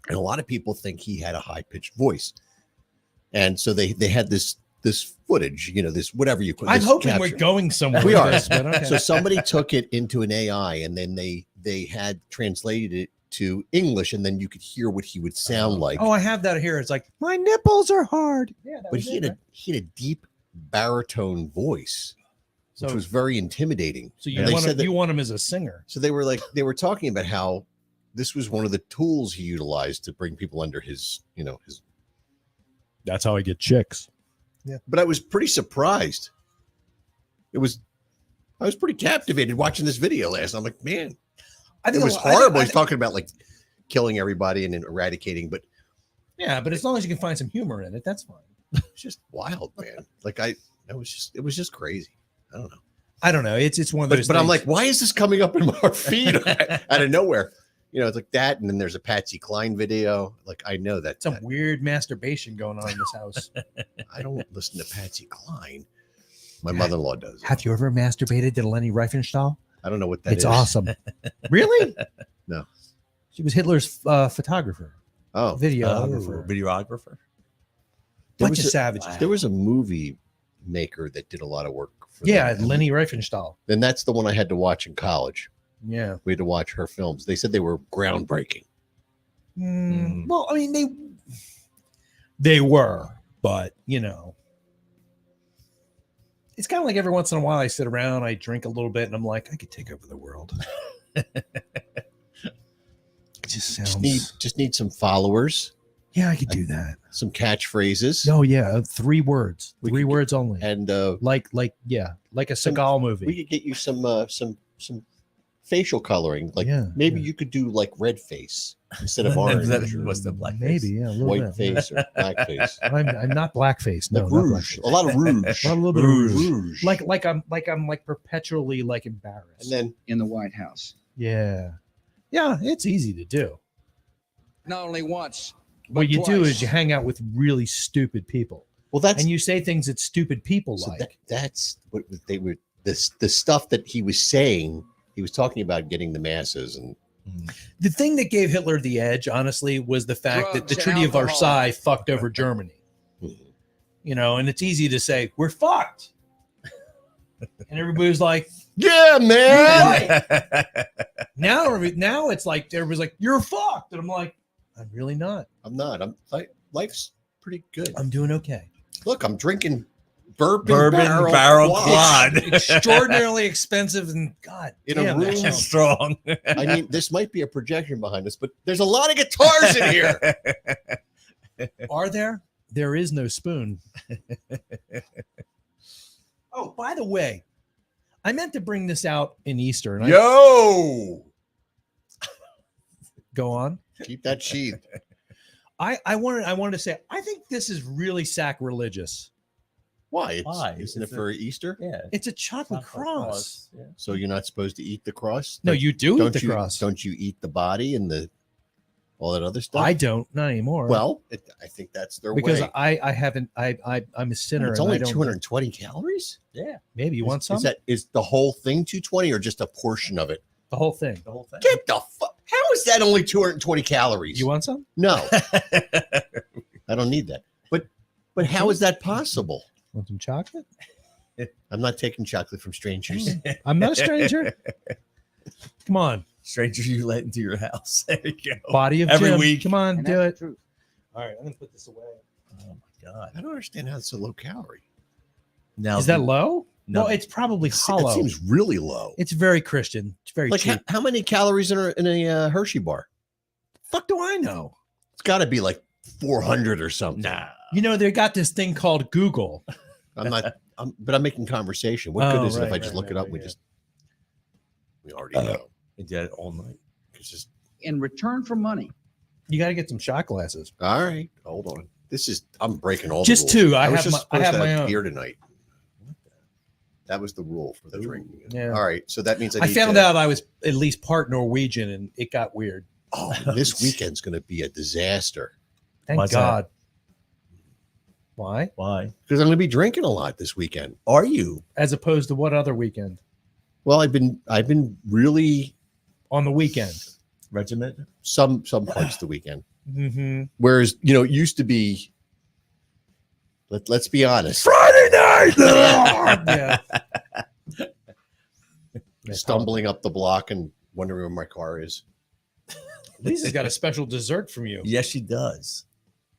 And a lot of people think he had a high-pitched voice. And so they had this footage, this whatever you call it. I'm hoping we're going somewhere. We with are. this, but okay. So somebody took it into an AI and then they had translated it to English and then you could hear what he would sound like. Oh, I have that here. It's like my nipples are hard. Yeah, But he had a deep baritone voice, which was very intimidating. So And they said that- you want him as a singer. So they were talking about how this was one of the tools he utilized to bring people under his. That's how I get chicks. Yeah. But I was pretty surprised. I was pretty captivated watching this video last. I'm like, man, it was horrible. He's talking about like killing everybody and then eradicating, but yeah, but as long as you can find some humor in it, that's fine. it's just wild, man. Like it was just crazy. I don't know. I don't know. It's one of those. But I'm things. like, why is this coming up in our feed out of nowhere? It's like that, and then there's a Patsy Cline video. Like I know that some weird masturbation going on in this house. I don't listen to Patsy Cline. My mother-in-law does. Have you ever masturbated to Leni Riefenstahl? I don't know what that is. It's awesome. Really? No. She was Hitler's photographer. Oh, videographer. Videographer. Bunch of savages. There was a movie maker that did a lot of work for Yeah, them. Leni Riefenstahl. And that's the one I had to watch in college. Yeah. We had to watch her films. They said they were groundbreaking. Well, I mean, they were, but it's kind of like every once in a while I sit around, I drink a little bit, and I'm like, I could take over the world. It just sounds. Just need some followers. Yeah, I could do that. Some catchphrases. Oh yeah, 3 words. Three words only. And like a Seagal movie. We could get you some facial coloring. Like maybe you could do like red face instead of orange. What's the black Maybe, face? yeah, a little White bit. face or black face. I'm not blackface. No, Like not rouge. blackface. A lot of rouge. A little bit Rouge. of rouge. Like I'm perpetually like embarrassed. And then in the White House. Yeah, it's easy to do. Not only once. What you do is you hang out with really stupid people. Well, and you say things that stupid people so like. that's what they were. The stuff that he was saying. He was talking about getting the masses and. The thing that gave Hitler the edge, honestly, was the fact that the Treaty of Versailles fucked over Germany. And it's easy to say, we're fucked. And everybody's like, yeah, man. Now it's like, everybody's like, you're fucked. And I'm like, I'm really not. I'm not. Life's pretty good. I'm doing okay. Look, I'm drinking bourbon barrel quad. Extraordinarily expensive and God in damn, a room that sounds strong. I mean, this might be a projection behind us, but there's a lot of guitars in here. Are there? There is no spoon. Oh, by the way, I meant to bring this out in Easter. And go on. Keep that sheath. I wanted to say I think this is really sacrilegious. Why? Why? Isn't it for Easter? Yeah. It's a chocolate cross. Yeah. So you're not supposed to eat the cross? No, you do Don't eat the you, cross. Don't you eat the body and all that other stuff? I don't, not anymore. Well, I think that's their because way. I haven't. I'm a sinner. It's and only I don't, 220 calories. Yeah. Maybe you want some. Is the whole thing 220 or just a portion of it? The whole thing. The whole thing. Get the fuck! How is that only 220 calories? You want some? No, I don't need that. But how is that possible? Want some chocolate? I'm not taking chocolate from strangers. I'm not a stranger. Come on, Stranger you let into your house. There you go. body of Every Jim. week. Come on, And do that's it. the truth. All right, I'm gonna put this away. Oh my God. I don't understand how it's so low calorie. Now Is that low? Well, it's probably hollow. It seems really low. It's very Christian. It's very Like cheap. how many calories in a Hershey bar? Fuck do I know? It's got to be like 400 or something. Nah. You know, they got this thing called Google. But I'm making conversation. What good is it if I just look it up? Right. We already know. They did it all night. It's just In return for money. You got to get some shot glasses. all right. Hold on. I'm breaking all Just the rules. two. I was have just my- I supposed have to my own. beer tonight. That was the rule for the drinking. Yeah. All right. So that means I found out I was at least part Norwegian, and it got weird. Oh, this weekend's going to be a disaster Thank Why's God. Why? Why? because I'm going to be drinking a lot this weekend. Are you? As opposed to what other weekend? Well, I've been really On the weekend. Regiment? some parts of the weekend. Mm-hmm. Whereas, it used to be, let's be honest, Friday night! Yeah. stumbling up the block and wondering where my car is. Lisa's got a special dessert from you. Yes, she does.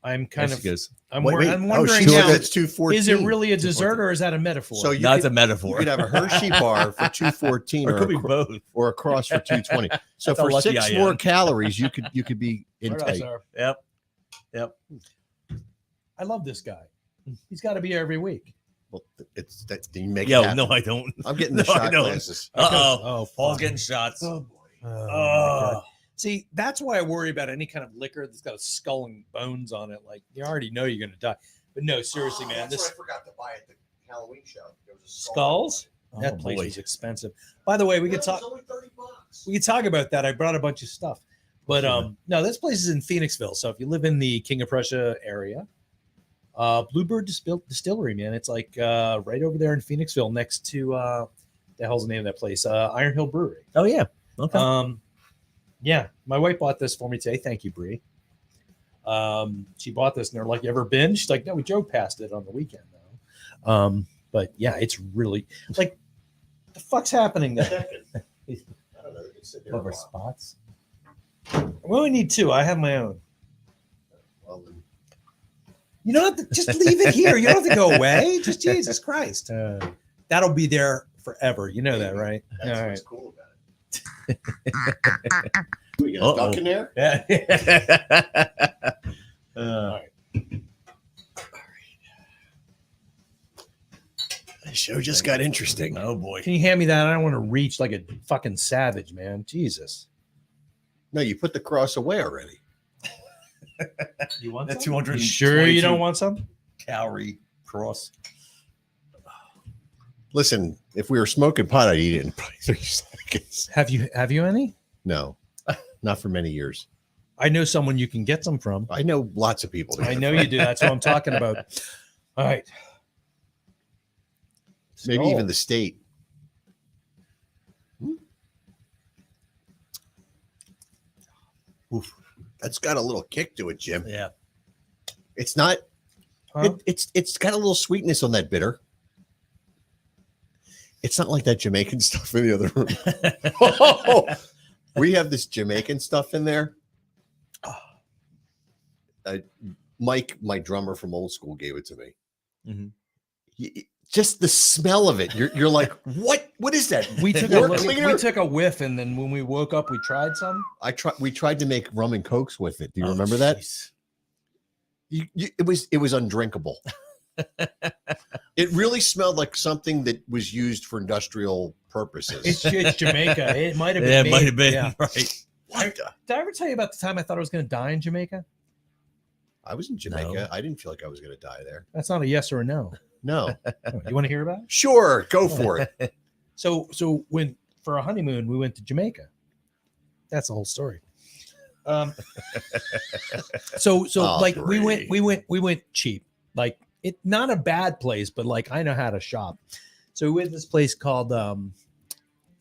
I'm kind There of. she goes. I'm Wait, I'm oh, wondering she's now. that's 214. Is it really a dessert or is that a metaphor? So you That's could, a metaphor. you could have a Hershey bar for 214 or it or could be both. or a cross for 220. So That's how for lucky 6 I am. more calories, you could be in Right on, tight. sir. Yep. I love this guy. He's got to be here every week. Well, it's that you make. Yo, it happen. no, I don't. I'm getting the No, I shot don't. glasses. Uh-oh. Oh, Paul's fuck. getting shots. Oh, my Oh. God. See, that's why I worry about any kind of liquor that's got a skull and bones on it. Like, you already know you're going to die. But no, seriously, man. This forgot to buy at the Halloween show. There was a skulls? That Oh, place boy. is expensive. By the way, we could talk. only $30. We could talk about that. I brought a bunch of stuff, but no, this place is in Phoenixville. So if you live in the King of Prussia area, Bluebird Distillery, man, it's like right over there in Phoenixville, next to the hell's the name of that place? Iron Hill Brewery. Oh, yeah. Okay. Yeah, my wife bought this for me today. Thank you, Bree. She bought this, and they're like, "You ever been?" She's like, "No, we drove past it on the weekend, though." But yeah, it's really like, the fuck's happening there? I don't know. They sit there Over a while. spots. We only need two. I have my own. Well, then, You don't have to just leave it here. You don't have to go away. Just Jesus Christ. That'll be there forever. You know that, right? that's All what's right. cool about it. We got a duck in there. Yeah. The show just got interesting. Oh, boy. Can you hand me that? I don't want to reach like a fucking savage, man. Jesus. No, you put the cross away already. You want That some? 222 You sure you don't want some? calorie cross. Listen, if we were smoking pot, I'd eat it in probably 3 seconds. Have you any? No, not for many years. I know someone you can get some from. I know lots of people. I know you do. That's what I'm talking about. All right. Maybe even the state. Oof. That's got a little kick to it, Jim. Yeah. It's not. Huh? It's got a little sweetness on that bitter. It's not like that Jamaican stuff in the other room. We have this Jamaican stuff in there. Mike, my drummer from old school, gave it to me. Mhm. Just the smell of it. You're like, what? What is that? We took More we cleaner? took a whiff, and then when we woke up, we tried some. We tried to make rum and cokes with it. Do you remember that? Jeez. It was undrinkable. It really smelled like something that was used for industrial purposes. It's Jamaica. It might have been. Yeah, it made- might have been. yeah. Right. What the- Did I ever tell you about the time I thought I was going to die in Jamaica? I was in Jamaica. No. I didn't feel like I was going to die there. That's not a yes or a no. No. You want to hear about it? Sure, go for it. So when for a honeymoon we went to Jamaica. That's the whole story. So Oh, like great. we went cheap. Like it not a bad place, but like I know how to shop. So we went to this place called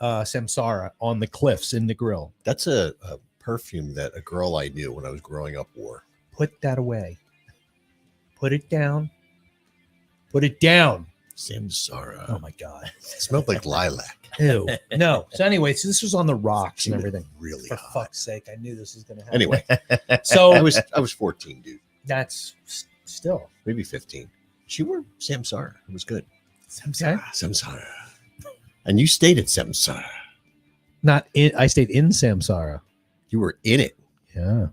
Samsara on the cliffs in the grill. That's a perfume that a girl I knew when I was growing up wore. Put that away. Put it down. Put it down. Samsara. Oh my god. It smelled like lilac. Ew. No. So anyway, so this was on the rocks and She was everything. Really For hot. fuck's sake, I knew this was going to happen. Anyway, So I was 14, dude. that's still Maybe 15. She wore Samsara. It was good. Samsara. And you stayed at Samsara. Not in. I stayed in Samsara. You were in it. Yeah.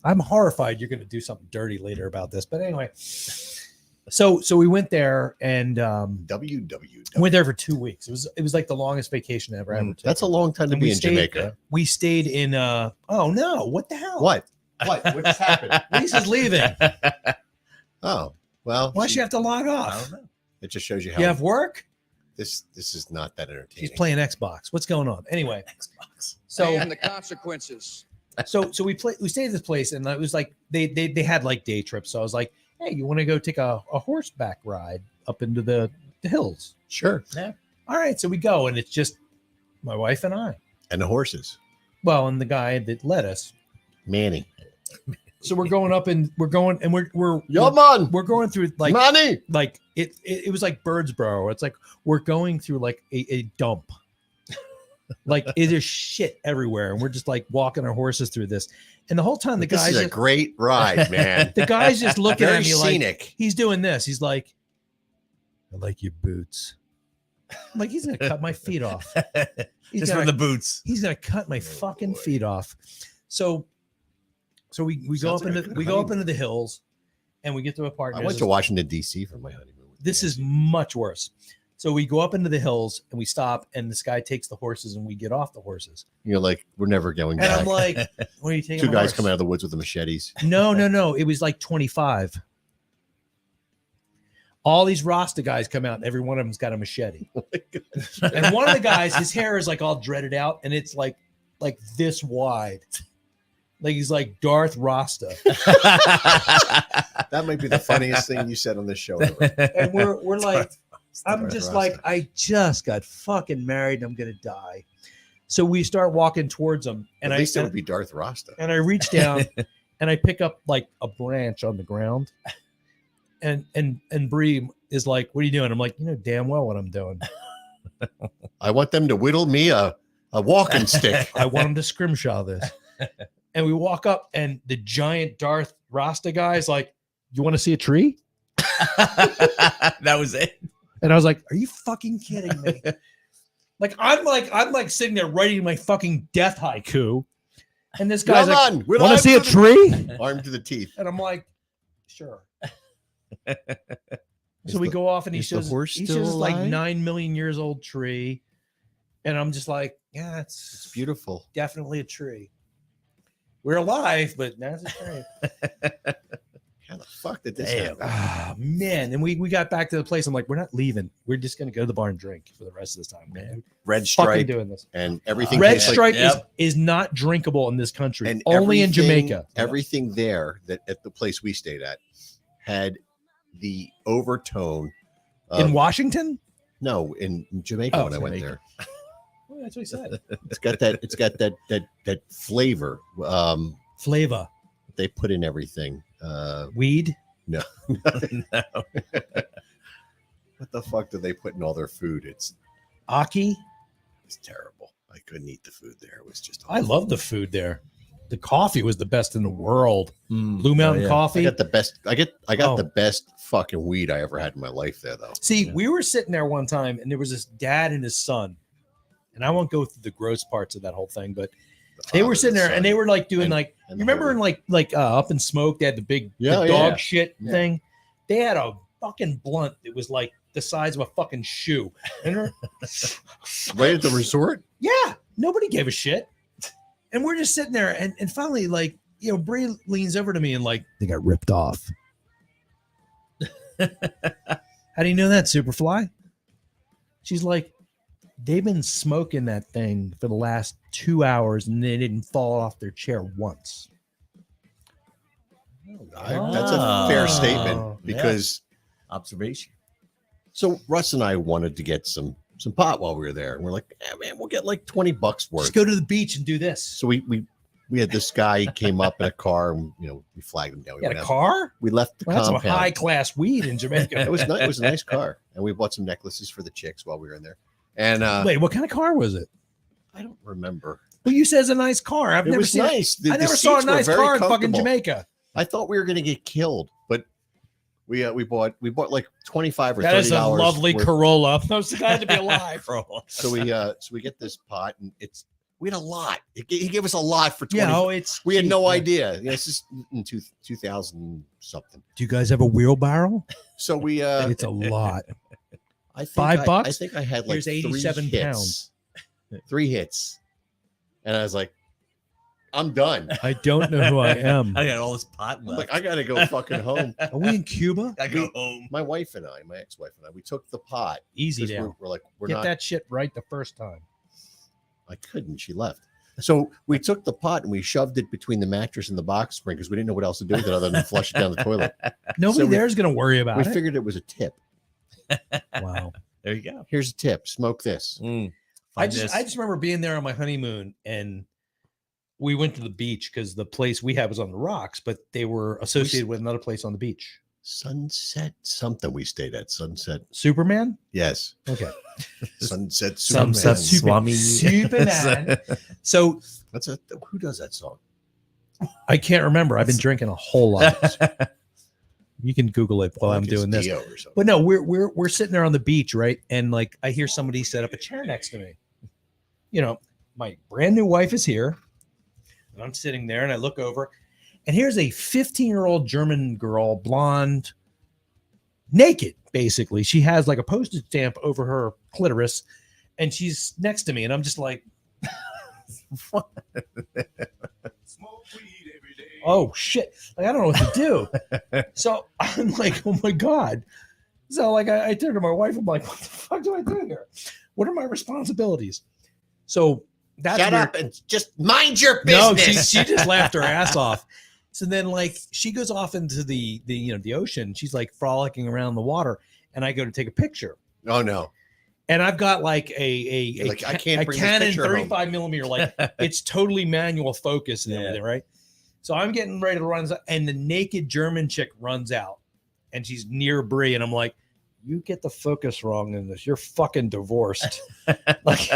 I'm horrified you're going to do something dirty later about this, but anyway. So we went there and went there for 2 weeks. It was like the longest vacation I ever had. That's a long time to be in Jamaica. We stayed in. Oh no! What the hell? What just happened? Lisa's leaving. Oh well. Why does she have to log I off? don't know. It just shows you how You have work. this is not that entertaining. She's playing Xbox. What's going on? Anyway, Xbox. so And the consequences. so we stayed at this place, and it was like they had like day trips. So I was like, hey, you want to go take a horseback ride up into the hills? Sure. Yeah. All right. So we go, and it's just my wife and I. And the horses. Well, and the guy that led us. Manny. So we're going up and we're going man. we're going through like Manny. like it was like Birdsboro. It's like we're going through like a dump. Like it is shit everywhere, and we're just like walking our horses through this. And the whole time the This guy's is a great ride, man. the guy's just looking Very at me scenic. like he's doing this. He's like, I like your boots. I'm like, he's gonna cut my feet off. Just for the boots. He's gonna cut my fucking feet off. So we go up Sounds like a into good we go up honeymoon. into the hills, and we get to a part. I went to Washington D.C. for my honeymoon. This is much worse. So we go up into the hills and we stop, and this guy takes the horses, and we get off the horses. You're like, we're never going And back. I'm like, what are you taking? Two guys come out of the woods with the machetes. No. It was like 25. All these Rasta guys come out, and every one of them's got a machete. And one of the guys, his hair is like all dreaded out, and it's like this wide. Like he's like Darth Rasta. That might be the funniest thing you said on this show ever. And we're like, I'm Darth just Rasta. like, I just got fucking married, and I'm gonna die. So we start walking towards him, and At least it would be Darth Rasta. and I reach down and I pick up like a branch on the ground. And Bree is like, what are you doing? I'm like, you know damn well what I'm doing. I want them to whittle me a walking stick. I want him to scrimshaw this. And we walk up, and the giant Darth Rasta guy is like, you want to see a tree? That was it. And I was like, are you fucking kidding me? I'm like sitting there writing my fucking death haiku. And this guy's like, We're want to armed see a the- tree? Armed to the teeth. And I'm like, sure. Is So we the- go off, and he is the shows horse he still shows like alive? 9 million years old tree. And I'm just like, yeah, It's beautiful. definitely a tree. We're alive, but that's a tree. How the fuck did this Damn. happen? Ah, man. And we got back to the place. I'm like, we're not leaving. We're just gonna go to the bar and drink for the rest of this time, man. Red Fucking stripe doing this. and everything. Red tastes like- stripe Yep. is not drinkable in this country. and Only in everything- Jamaica. Everything there that at the place we stayed at had the overtone. In Of, Washington? no, in Jamaica Oh, when I went Jamaica. there, Well, that's what he said. it's got that flavor. Flavor. They put in everything. Weed. No. What the fuck do they put in all their food? It's Aki. terrible. I couldn't eat the food there. It was just. I love the food there. The coffee was the best in the world. Mm. Blue Mountain Oh, yeah. I coffee. got the best. I got Oh. the best fucking weed I ever had in my life there, though. See, Yeah. we were sitting there one time, and there was this dad and his son. And I won't go through the gross parts of that whole thing, but they were sitting there and they were like doing And- like, and you the remember in like Up in Smoke, they had the big Yeah, the yeah. dog shit Yeah. thing. They had a fucking blunt that was like the size of a fucking shoe. And they're- Right at the resort. yeah, nobody gave a shit. And we're just sitting there, and finally, like, you know, Bree leans over to me and like, they got ripped off. How do you know that, Superfly? She's like, they've been smoking that thing for the last 2 hours, and they didn't fall off their chair once. That's a fair Oh, statement because Observation. so Russ and I wanted to get some pot while we were there, and we're like, yeah, man, we'll get like $20 worth. Just go to the beach and do this. So we had this guy, he came up in a car, and we flagged him down. We You got went a out. car? We left the Well, that's some compound. high class weed in Jamaica. It was nice. It was a nice car, and we bought some necklaces for the chicks while we were in there. And Wait, what kind of car was it? I don't remember. Well, you said it's a nice car. I've It never was seen nice. I The never saw a seats were nice very car in fucking comfortable. Jamaica. I thought we were going to get killed, but We bought like $25 or $30. That is a lovely worth. Corolla. I'm so glad to be alive. So we get this pot, and we had a lot. He gave us a lot for 20. Yeah, we had no idea. Yeah, this is in 2000 something. Do you guys have a wheelbarrow? So we It's a lot. I think $5? I think I had like Here's 87 pounds. 3 hits. And I was like, I'm done. I don't know who I am. I got all this pot I'm left. like, I gotta go fucking home. Are we in Cuba? I go home. My wife and I, my ex-wife and I, we took the pot. Easy 'cause now. We're like, we're Get not. that shit right the first time. I couldn't. She left. So we took the pot and we shoved it between the mattress and the box spring because we didn't know what else to do with it other than flush it down the toilet. Nobody So we- there's going to worry about We it. figured it was a tip. Wow. There you go. Here's a tip. Smoke this. Mm. I Find just this. remember being there on my honeymoon and we went to the beach because the place we had was on the rocks, but they were associated with another place on the beach. Sunset something we stayed at. Sunset. Superman? Yes. Okay. Sunset Superman. Sunset Swami. Superman. So That's who does that song? I can't remember. I've been drinking a whole lot. You can Google it while I'm Like it's doing this. Dio or something. But no, we're sitting there on the beach, right? And like I hear somebody set up a chair next to me. You know, my brand new wife is here, and I'm sitting there, and I look over, and here's a 15-year-old German girl, blonde, naked, basically. She has like a postage stamp over her clitoris, and she's next to me, and I'm just like, what? Oh shit! Like I don't know what to do. So I'm like, oh my god. So like I turned to my wife. I'm like, what the fuck do I do here? What are my responsibilities? So that's Shut where- up and just mind your No, business. she just laughed her ass off. So then like she goes off into the the ocean. She's like frolicking around the water, and I go to take a picture. Oh no. And I've got like a Like, I can't a bring this Canon picture home. 35 millimeter, like it's totally manual focus and everything, right? So I'm getting ready to run, and the naked German chick runs out, and she's near Brie, and I'm like, "You get the focus wrong in this. You're fucking divorced." Like,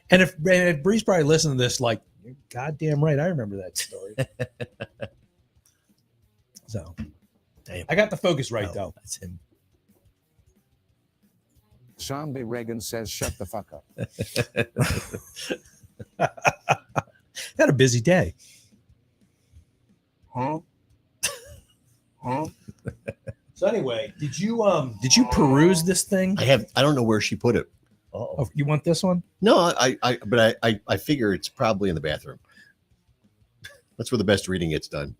and if Bree's probably listening to this, like, you're goddamn right, I remember that story. So, Damn. I got the focus right though. That's him. Zombie Reagan says, shut the fuck up. Had a busy day. Huh? Huh? So anyway, did you peruse this thing? I don't know where she put it. Oh, you want this one? No, but I figure it's probably in the bathroom. That's where the best reading gets done.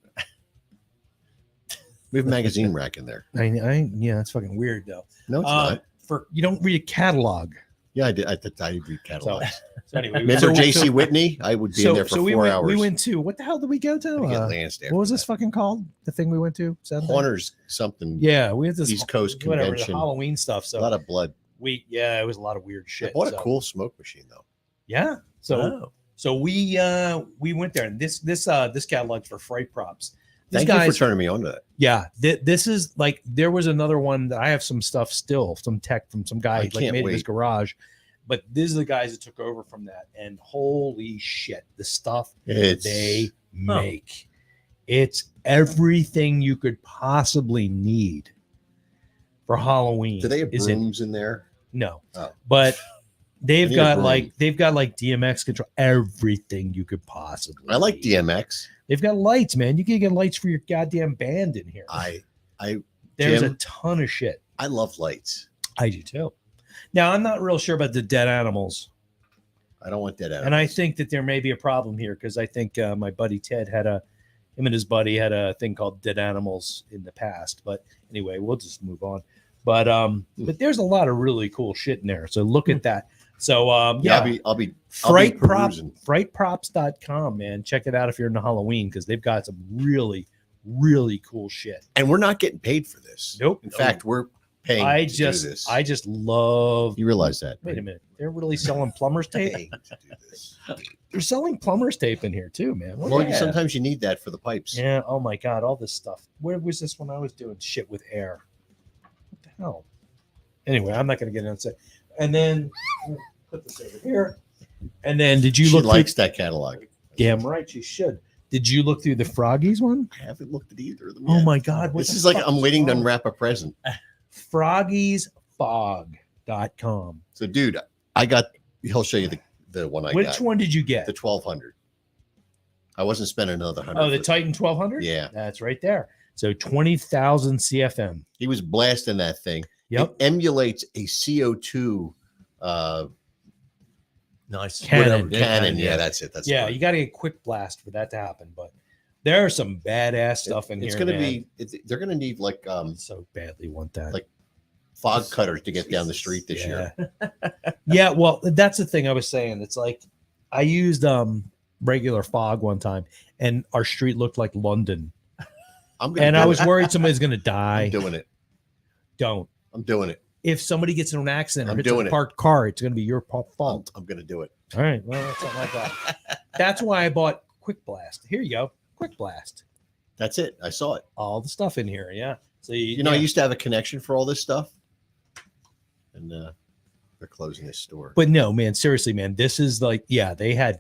We have a magazine rack in there. Yeah, that's fucking weird though. No, it's not. For you don't read a catalog. Yeah, I did. I read catalogs. So anyway, Remember J.C. Whitney? I would be in there for we 4 went, hours. We went to what the hell did we go to? I get lanced after What was this that. fucking called? The thing we went to? Saturday? Horner's something. Yeah, we had this East Coast whatever, the convention. Halloween stuff. A So lot of blood. it was a lot of weird shit. What a so- cool smoke machine, though. Yeah. So Oh. so we went there, and this catalog's for freight props. These Thank you for turning me on to that. Yeah, this is like there was another one that I have some stuff still, some tech from some guy I like can't made in his wait. garage. But these are the guys that took over from that, and holy shit, the stuff It's they make. It's everything you could possibly need for Halloween. Do they have is brooms in there? No, Oh. but they've I need a got broom. like DMX control, everything you could possibly. I like need. DMX. They've got lights, man. You can get lights for your goddamn band in here. There's Jim, a ton of shit. I love lights. I do too. Now I'm not real sure about the dead animals, I don't want that out. and I think that there may be a problem here because I think my buddy Ted him and his buddy had a thing called dead animals in the past. But anyway, we'll just move on. But there's a lot of really cool shit in there. So look at that. So I'll be freightprops.com, man. Check it out if you're into Halloween because they've got some really, really cool shit. And we're not getting paid for this. Nope. In fact, we're paying I to just do this. I just love. You realize that? Wait a right? minute, they're really selling plumber's tape. Paying to do this. They're selling plumber's tape in here too, man. What Well, the heck? sometimes you need that for the pipes. Yeah. Oh my God, all this stuff. Where was this when I was doing shit with air? What the hell? Anyway, I'm not going to get into it. And then put this over here. And then did you She look? likes that catalog. Damn right, she should. Did you look through the Froggies one? I haven't looked at either of them. Oh yet. my God. What This the is like fuck I'm waiting to wrong? unwrap a present. Froggiesfog.com. So, dude, I got. He'll show you the one I Which got. one did you get? The 1200. I wasn't spending another 100. Oh, the Titan 1200? Yeah. That's right there. So 20,000 CFM. He was blasting that thing. Yep. It emulates a CO2 Nice Cannon. cannon. Yeah, that's it. That's yeah, right. you got to get quick blast for that to happen. But there are some badass stuff in It's here. going to man. be. They're going to need like So badly want that. Like fog cutters to get down the street this year. Yeah, well, that's the thing I was saying. It's like I used regular fog one time, and our street looked like London. I was worried somebody's going to die. I'm doing it. Don't. I'm doing it. If somebody gets in an accident or I'm hits doing a it. parked car, it's going to be your fault. I'm going to do it. All right. Well, that's something like that. That's why I bought Quick Blast. Here you go. Quick Blast. That's it. I saw it. All the stuff in here. Yeah. So You know, I used to have a connection for all this stuff, and they're closing this store. But no, man, seriously, man, this is like, yeah, they had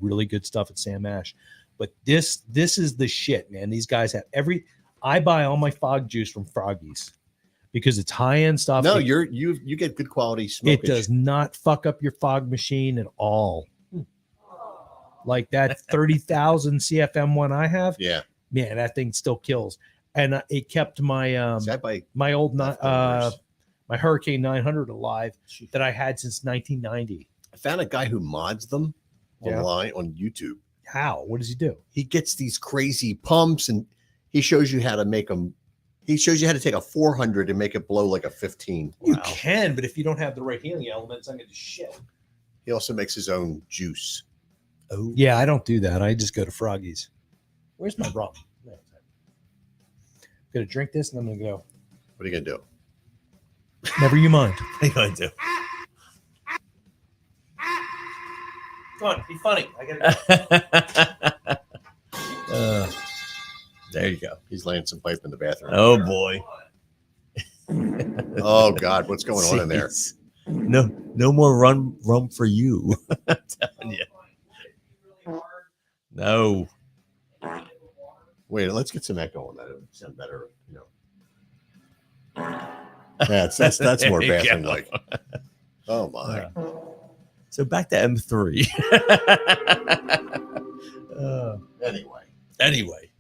really good stuff at Sam Ash, but this is the shit, man. These guys have I buy all my fog juice from Froggies because it's high end stuff. No, you get good quality smoke. It does not fuck up your fog machine at all. Like that 30,000 CFM one I have. Yeah, man, that thing still kills. And it kept my my old my Hurricane 900 alive that I had since 1990. I found a guy who mods them online on YouTube. How? What does he do? He gets these crazy pumps and he shows you how to make them. He shows you how to take a 400 and make it blow like a 15. You can, but if you don't have the right healing elements, I'm going to do shit. He also makes his own juice. Oh, yeah, I don't do that. I just go to Froggies. Where's my rum? I'm going to drink this and I'm going to go. What are you going to do? Never you mind. What are you going to do? Come on, be funny. I got to There you go. He's laying some pipe in the bathroom. Oh boy. Oh God, what's going on in there? No more rum for you. I'm telling you. No. Wait, let's get some echo on that. It would sound better, you know. That's more There you bathroom go. like. Oh my. So back to M3. Anyway.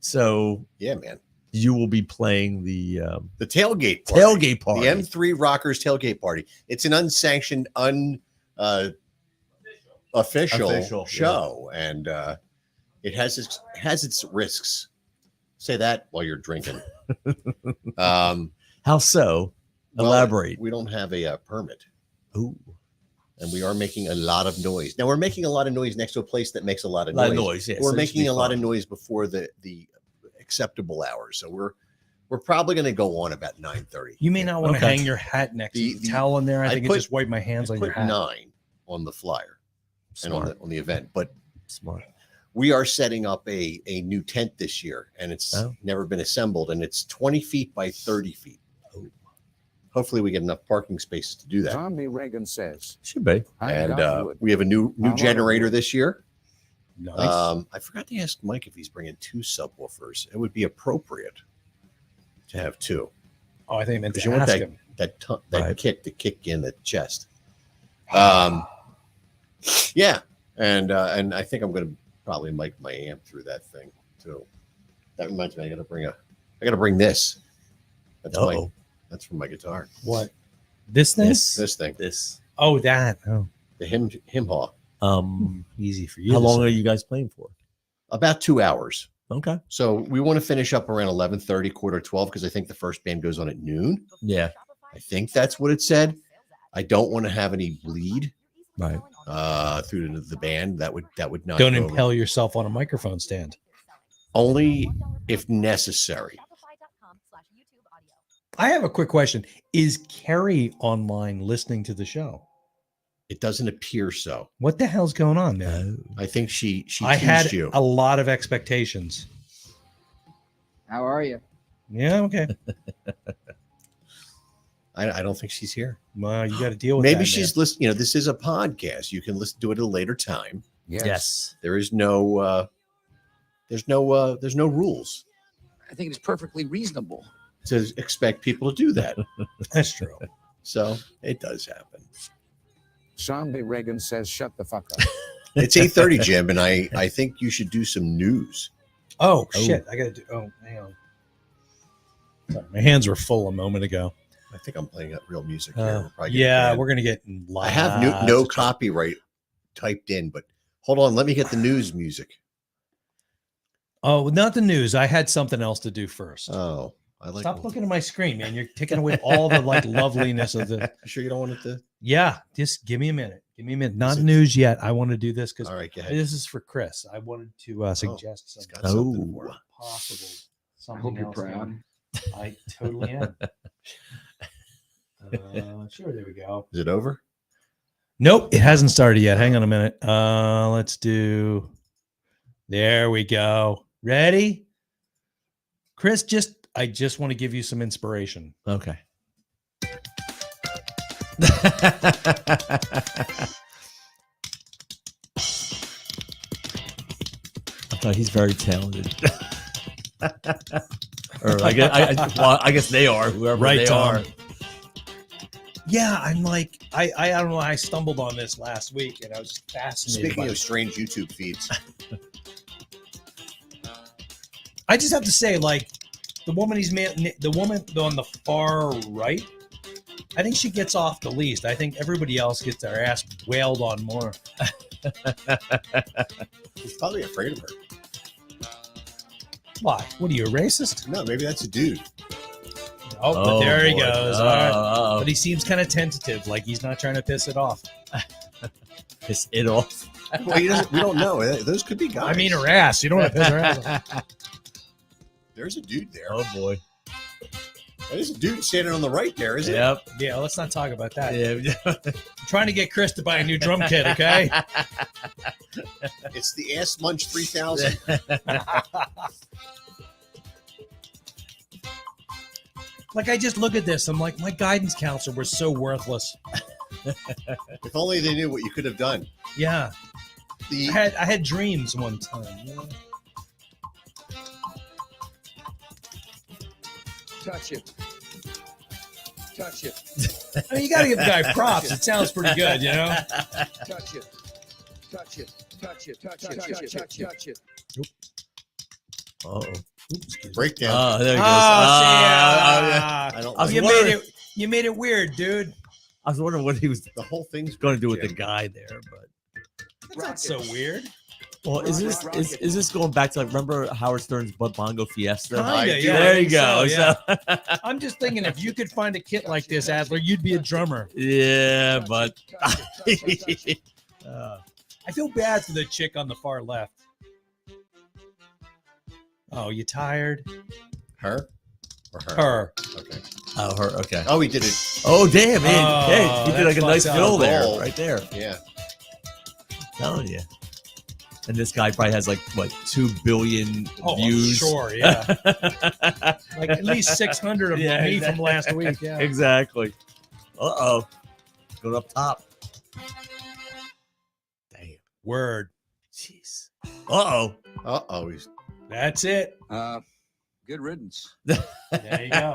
So yeah, man. You will be playing the tailgate party. The M3 Rockers tailgate party. It's an unsanctioned, official show, and it has its risks. Say that while you're drinking. How so? Elaborate. We don't have a permit. Ooh. And we are making a lot of noise. Now we're making a lot of noise next to a place that makes a lot of noise. Yes, we're making a lot of noise before the acceptable hours. So we're probably going to go on about 9:30. You may not want to hang your hat next to the towel in there. I think just wipe my hands on your hat. 9 on the flyer. Smart. And on the event. But smart. We are setting up a new tent this year, and it's never been assembled, and it's 20 feet by 30 feet. Hopefully we get enough parking spaces to do that. Tommy Reagan says. Should be. And we have a new generator this year. Nice. I forgot to ask Mike if he's bringing 2 subwoofers. It would be appropriate to have 2. Oh, I think I meant to you want ask that him. that kick to kick in the chest. Yeah, and I think I'm going to probably mic my amp through that thing too. That reminds me, I got to bring this. That's from my guitar. What? This thing? This thing. Oh, that. Oh, the him haw. Easy for you. How long are you guys playing for? About 2 hours. Okay. So we want to finish up around 11:30, 11:45, because I think the first band goes on at noon. Yeah. I think that's what it said. I don't want to have any bleed right through the band. That would not. Don't go impale yourself on a microphone stand. Only if necessary. I have a quick question. Is Carrie online listening to the show? It doesn't appear so. What the hell's going on, man? I think she I had teased you. a lot of expectations. How are you? Yeah, okay. I don't think she's here. Well, you got to deal with Maybe that, she's listening. You know, this is a podcast. You can listen to it at a later time. Yes. There is no There's no rules I think it's perfectly reasonable. to expect people to do that. That's true. So it does happen. Zombie Reagan says, shut the fuck up. It's 8:30, Jim, and I think you should do some news. Oh, shit. I got to do. Oh, hang on. Sorry, my hands were full a moment ago. I think I'm playing up real music here. We're probably Yeah, banned. we're going to get I have no copyright typed in, but hold on. Let me get the news music. Oh, not the news. I had something else to do first. Oh, I like. Stop looking at my screen, man. You're taking away all the like loveliness of the. You sure you don't want it to? Yeah, just give me a minute. Give me a minute. Not news yet. I want to do this because All right, go ahead. this is for Chris. I wanted to suggest He's something. got something for Or him. possible. I Something hope you're else proud. going. I totally am. Sure, there we go. Is it over? Nope, it hasn't started yet. Hang on a minute. Let's do. There we go. Ready, Chris? I just want to give you some inspiration. Okay. I thought he's very talented. Or I guess they are. Whoever Right, they Tom. are. Yeah, I'm like, I don't know. I stumbled on this last week, and I was fascinated. Speaking by of it. strange YouTube feeds, I just have to say, like, the woman the woman on the far right, I think she gets off the least. I think everybody else gets their ass wailed on more. he's probably afraid of her. Why? What are you, a racist? No, maybe that's a dude. Oh, but there he boy. goes. All right. Uh-oh. But he seems kind of tentative, like he's not trying to piss it off. Piss it off. Well, we don't know. Those could be guys. I mean, her ass. You don't want to piss her ass off. There's a dude there. Oh boy. There's a dude standing on the right there, isn't Yep. Yeah, let's not talk about that. Yeah. I'm trying to get Chris to buy a new drum kit, okay? it? It's the Ass Munch 3000. Like, I just look at this. I'm like, my guidance counselor was so worthless. If only they knew what you could have done. Yeah. The I had dreams one time. You know? Touch it. Touch it. I mean, you got to give the guy props. It sounds pretty good, you know? Touch it. Touch it. Touch it. Touch it. Touch it. Touch it. Uh-oh. breakdown. Oh, there he goes. I don't. I was You wondering- you made it weird, dude. I was wondering what he was The whole thing's going to do with the Jim. guy there, but That's not so weird. well, is this going back to like remember Howard Stern's Bud Bongo Fiesta? Kinda, do. yeah, There I you think go. so, So, yeah. I'm just thinking if you could find a kit like this, Adler, you'd be a drummer. yeah, but I feel bad for the chick on the far left. Oh, you tired? Her or her? Her. Okay. oh, her. Okay. Oh, he did it. Oh, damn, man. Oh, Hey, he did like a that nice fucks fill out. there, Goal. right there. Yeah. Telling you. And this guy probably has like what 2 billion Oh, views. sure, yeah. Like at least 600 of Yeah, me exactly. from last week. Yeah. Exactly. Uh-oh. Going up top. Damn. Word. Jeez. Uh-oh. Oh, he's That's it. Good riddance. There you go.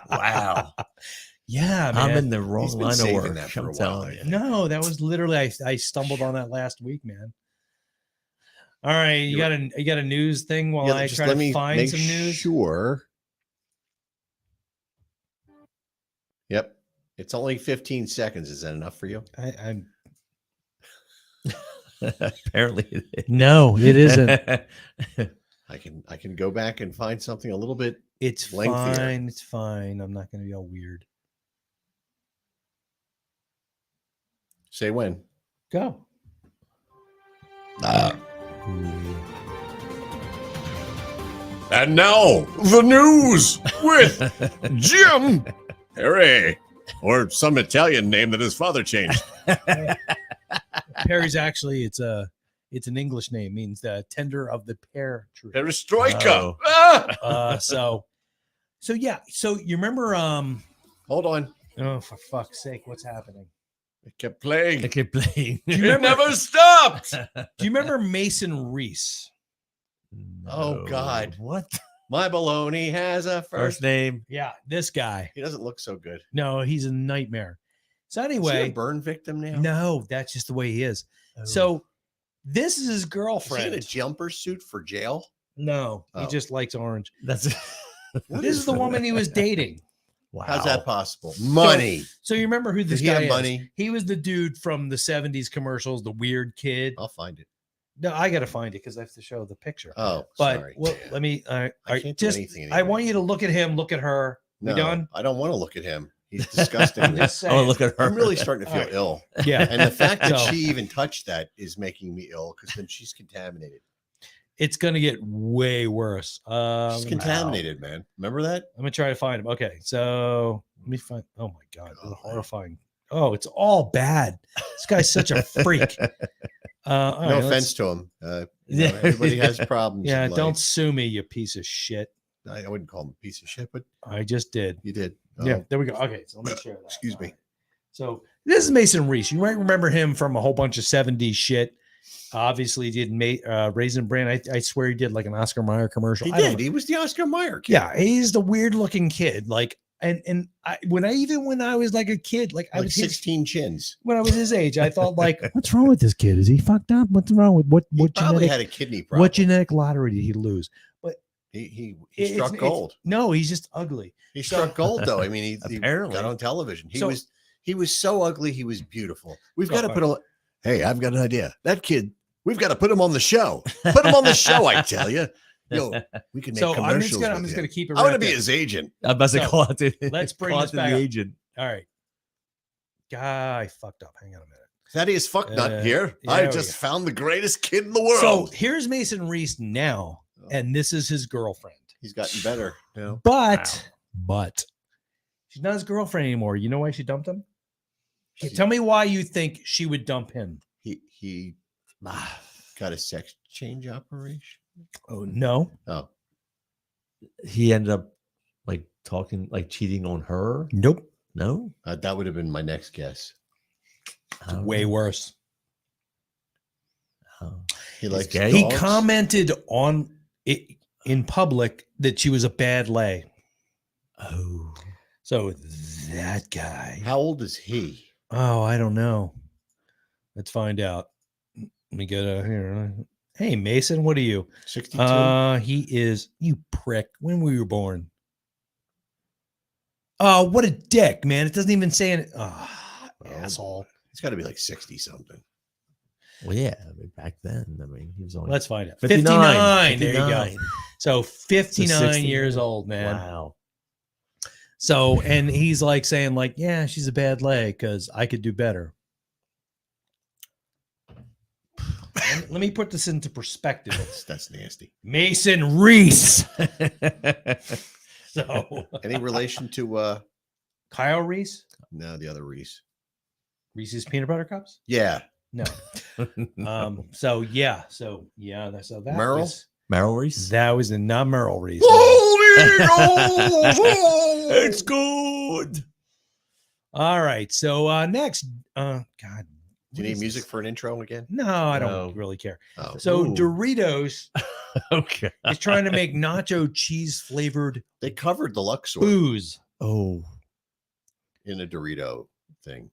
Wow. Yeah, man. I'm in the wrong He's been line of saving work. that for I'm a while. telling you. No, that was literally I stumbled on that last week, man. All right, you got a news thing while I just try let to me find make some news. Sure. Yep. It's only 15 seconds. Is that enough for you? I'm Apparently it is. no, it isn't. I can go back and find something a little bit. It's Lengthier. fine. It's fine. I'm not going to be all weird. Say when. Go. And now, the news with Jim Harry, or some Italian name that his father changed. Perry's actually it's an English name, means the tender of the pear tree. Perestroika. Oh. Ah! So yeah. So you remember Hold on. oh, for fuck's sake, what's happening? It kept playing. I keep playing. It never stopped. Do you remember Mason Reese? Oh, God. What? My baloney has a First name. Yeah, this guy. He doesn't look so good. No, he's a nightmare. So Is he anyway, a burn victim now? no, that's just the way he is. Oh. So this is his Is he girlfriend. in a jumper suit for jail? No, he Oh. just likes orange. That's This is the woman he was dating. wow. How's that possible? Money. So you remember who this Does he guy have is? money? He was the dude from the 70s commercials, the weird kid. I'll find it. No, I got to find it because I have to show the picture. Oh, But sorry. well, let me. I can't do just. anything I want you to look at him. Look at her. No, We done? I don't want to look at him. He's disgusting. I'm just I want saying. to look at her. I'm really starting to feel All right. ill. Yeah, And the fact that So- she even touched that is making me ill because then she's contaminated. it's gonna get way worse. She's contaminated, man. Remember that? I'm gonna try to find him. Okay, so let me find. Oh my god, this is horrifying. Oh, it's all bad. This guy's such a freak. All No right, offense to him. Everybody has problems. Yeah, in life. don't sue me, you piece of shit. I wouldn't call him a piece of shit, but I just did. you did. Yeah, Oh, there we go. Okay, so let me share that. excuse me. All right. So this is Mason Reese. You might remember him from a whole bunch of 70s shit. Obviously, he did Raisin Bran. I swear he did like an Oscar Mayer commercial. He I don't did. know. He was the Oscar Mayer kid. Yeah, he's the weird looking kid. Like, and when I was like a kid, like I Like was his, 16 chins. when I was his age, I thought like, what's wrong with this kid? Is he fucked up? What's wrong with what He probably genetic had a kidney problem. what genetic lottery did he lose? But He it's- struck it's- gold. No, he's just ugly. He So- struck gold, though. I mean, he Apparently. got on television. So- He was so ugly. He was beautiful. We've So, got to put a. Hey, I've got an idea. That kid. We've got to put him on the show. Put him on the show. I tell you. Yo, we can make So I'm commercials. just gonna with him. keep it. I want to right be there. his agent. I'm about to So, call it. To, let's bring call this it to back the up. agent. All right. Guy fucked up. Hang on a minute. Thaddeus Fucknut here. yeah, I there we just go. found the greatest kid in the So world. here's Mason Reese now, and this is his girlfriend. He's gotten better. You know? But she's not his girlfriend anymore. You know why she dumped him? Tell me why you think she would dump him. He got a sex change operation. Oh no. Oh, He ended up like talking, like cheating on her. Nope. No, that would have been my next guess. Way worse. Oh. He likes gay? He dogs. commented on it in public that she was a bad lay. Oh, So that guy. How old is he? Oh, I don't know. Let's find out. Let me go to here. Hey, Mason, what are you? 62. He is, you prick. When were you born? Oh, what a dick, man. It doesn't even say it. Oh, asshole. He's got to be like 60 something. well, yeah. I mean, back then, I mean, he was only. Let's find out. 59. 59. There you go. 59. So 59 60, years yeah. old, man. Wow. So, and he's like saying, like, yeah, she's a bad leg because I could do better. Let me put this into perspective. That's nasty. Mason Reese. So, Any relation to Kyle Reese? no, the other Reese? Reese's peanut butter cups? Yeah. No. So yeah. So that Merrill? was Merrill Reese. that was the not Merrill Reese. It's good. All right. So next, God. Do you what need is music this? for an intro again? No, I don't No. really care. Oh, So Ooh. Doritos Okay. is trying to make nacho cheese flavored they covered the Luxor booze. Oh, in a Dorito thing.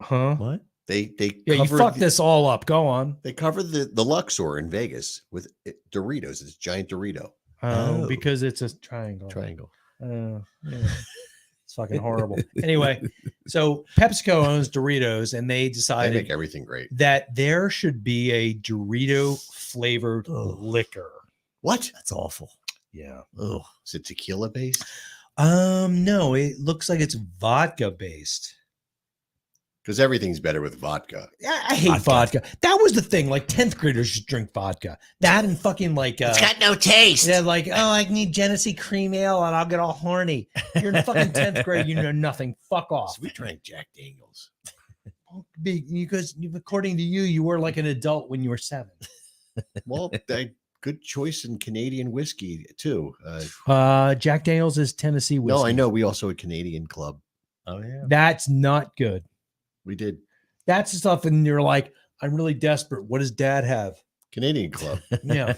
Huh? what? They Yeah, you covered fucked this all up. Go on. They covered the Luxor in Vegas with Doritos. It's giant Dorito Oh, Oh. because it's a triangle. triangle. Yeah. It's fucking horrible. Anyway, so PepsiCo owns Doritos, and they They decided make everything great. that there should be a Dorito flavored Ugh. liquor. What? That's awful. Yeah. Oh, Is it tequila based? No, it looks like it's vodka based. Because everything's better with vodka. I hate vodka. That was the thing. Like 10th graders should drink vodka. That and fucking like no taste. they're like, oh, I need Genesee cream ale and I'll get all horny. You're in fucking 10th grade, you know nothing. Fuck off. So we drank Jack Daniels. Because according to you, you were like an adult when you were 7. Well, good choice in Canadian whiskey too. Jack Daniels is Tennessee whiskey. No, I know. We also had Canadian Club. oh yeah. That's not good. We did That's the stuff, and you're like, I'm really desperate. What does Dad have? Canadian Club. Yeah.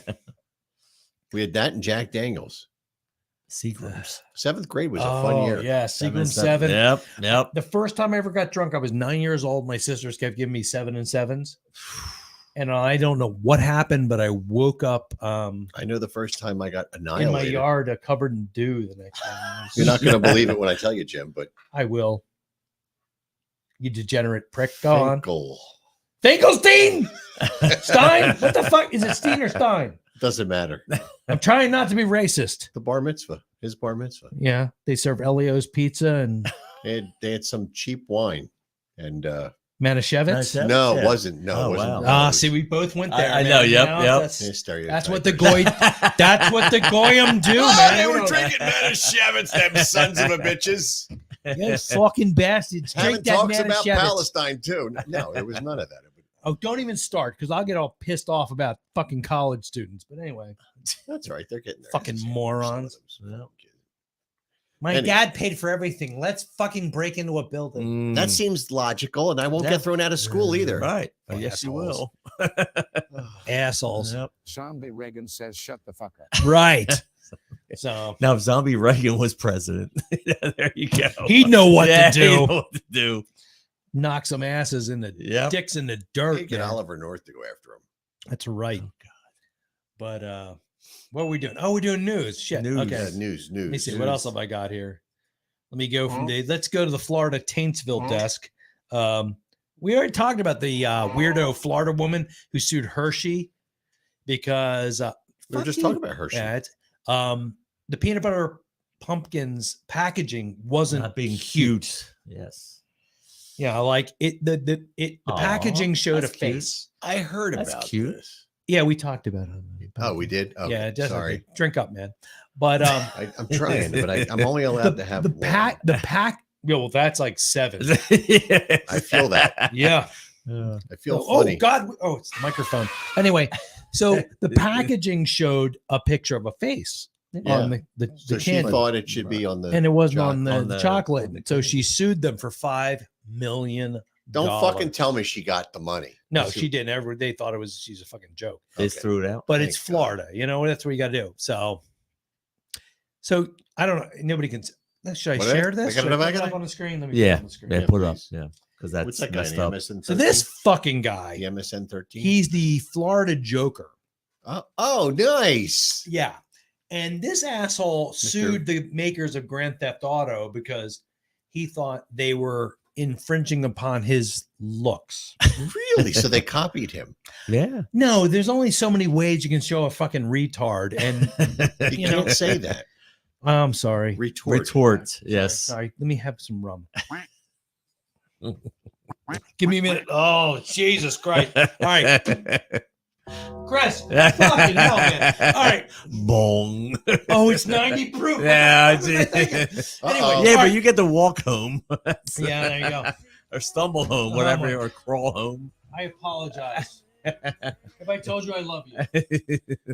We had that and Jack Daniels. Seagrams. 7th grade was a fun year. Yeah, Seagram 7. Yep. The first time I ever got drunk, I was 9 years old. My sisters kept giving me 7 and 7s. And I don't know what happened, but I woke up I know the first time I got annihilated. in my yard covered in dew the next time. You're not going to believe it when I tell you, Jim, but I will. You degenerate prick. Go on. Finkel. Finkelstein! Stein? What the fuck? Is it Stein or Stein? Doesn't matter. I'm trying not to be racist. The bar mitzvah. His bar mitzvah. Yeah. They serve Elio's pizza and They had some cheap wine. And Manischewitz. no, Yeah. it wasn't. No, Oh, it wasn't. wow. No, Ah, it was- see, we both went there. I man. know, yep, Now yep. That's, Yeah, stereotype. that's what the goy. That's what the goyim do, Oh, man. they We were don't- drinking Manischewitz, them sons of a bitches. You fucking bastards. Drink Hammond that talks about Manischewitz. Palestine too. No, there was none of that. Oh, don't even start because I'll get all pissed off about fucking college students. But anyway, That's all right. They're getting there. Fucking morons. my Anyway. dad paid for everything. Let's fucking break into a building. That seems logical, and I won't Yeah. get thrown out of school either. Right. Oh, Yes, you assholes. will. Assholes. Yep. Zombie Reagan says, shut the fuck up. Right. So Now, if Zombie Reagan was president, there you go. he'd know what Yeah, to he'd do. know what to do. Knock some asses in the Yep. dicks in the Hey, dirt. get man. Oliver North to go after him. That's right. But what are we doing? Oh, we're doing news. Shit. News. Okay. Yeah, news. Let me see. What else have I got here? Let me go from the. Let's go to the Florida Taintsville desk. We already talked about the weirdo Florida woman who sued Hershey because We were just talking about Hershey. Yeah, it's, the peanut butter pumpkins packaging wasn't Not being cute. cute. Yes. Yeah, like it. The Aw, packaging showed a that's cute. face. I heard That's about cute. this. Yeah, we talked about it. Oh, we did. Okay, Yeah, definitely. sorry. Drink up, man. But I'm trying, but I'm only allowed to have the one. pack. The pack. Well, that's like 7. I feel that. Yeah. I feel Oh funny. God! Oh, it's the microphone. Anyway, so the packaging showed a picture of a face Yeah. on the So she candy, thought it should be on the. and it wasn't choc- on the, on the- chocolate. on the So candy. she sued them for $5 million. Don't fucking tell me she got the money. No, She- she didn't. Ever they thought she's a fucking joke. They Okay. threw it out. But Thank it's God. Florida, you know. That's what you got to do. So I don't know. Nobody can. Should I What share is it? this? I got it Should I up, I put it got up it? on the screen? Let me Yeah. put it on the screen. Yeah, Yeah, put it up. please. Yeah. Because that's What's that guy? messed The up. MSN So this 13? fucking guy, The MSN 13. he's the Florida Joker. Oh, nice. Yeah. And this asshole sued the makers of Grand Theft Auto because he thought they were infringing upon his looks. Really? So they copied him. Yeah. No, there's only so many ways you can show a fucking retard. And You You know- can't say that. I'm sorry. Retort. Retort. Yes. Sorry. Let me have some rum. Give me a minute. Oh, Jesus Christ. All right. Chris, fucking hell, man. All right. Bong. Oh, it's 90 proof. Yeah. What was I thinking? Uh-oh. Anyway, Yeah, all but right. you get to walk home. Yeah, there you go. Or stumble home, Oh, whatever, my- or crawl home. I apologize. If I told you I love you.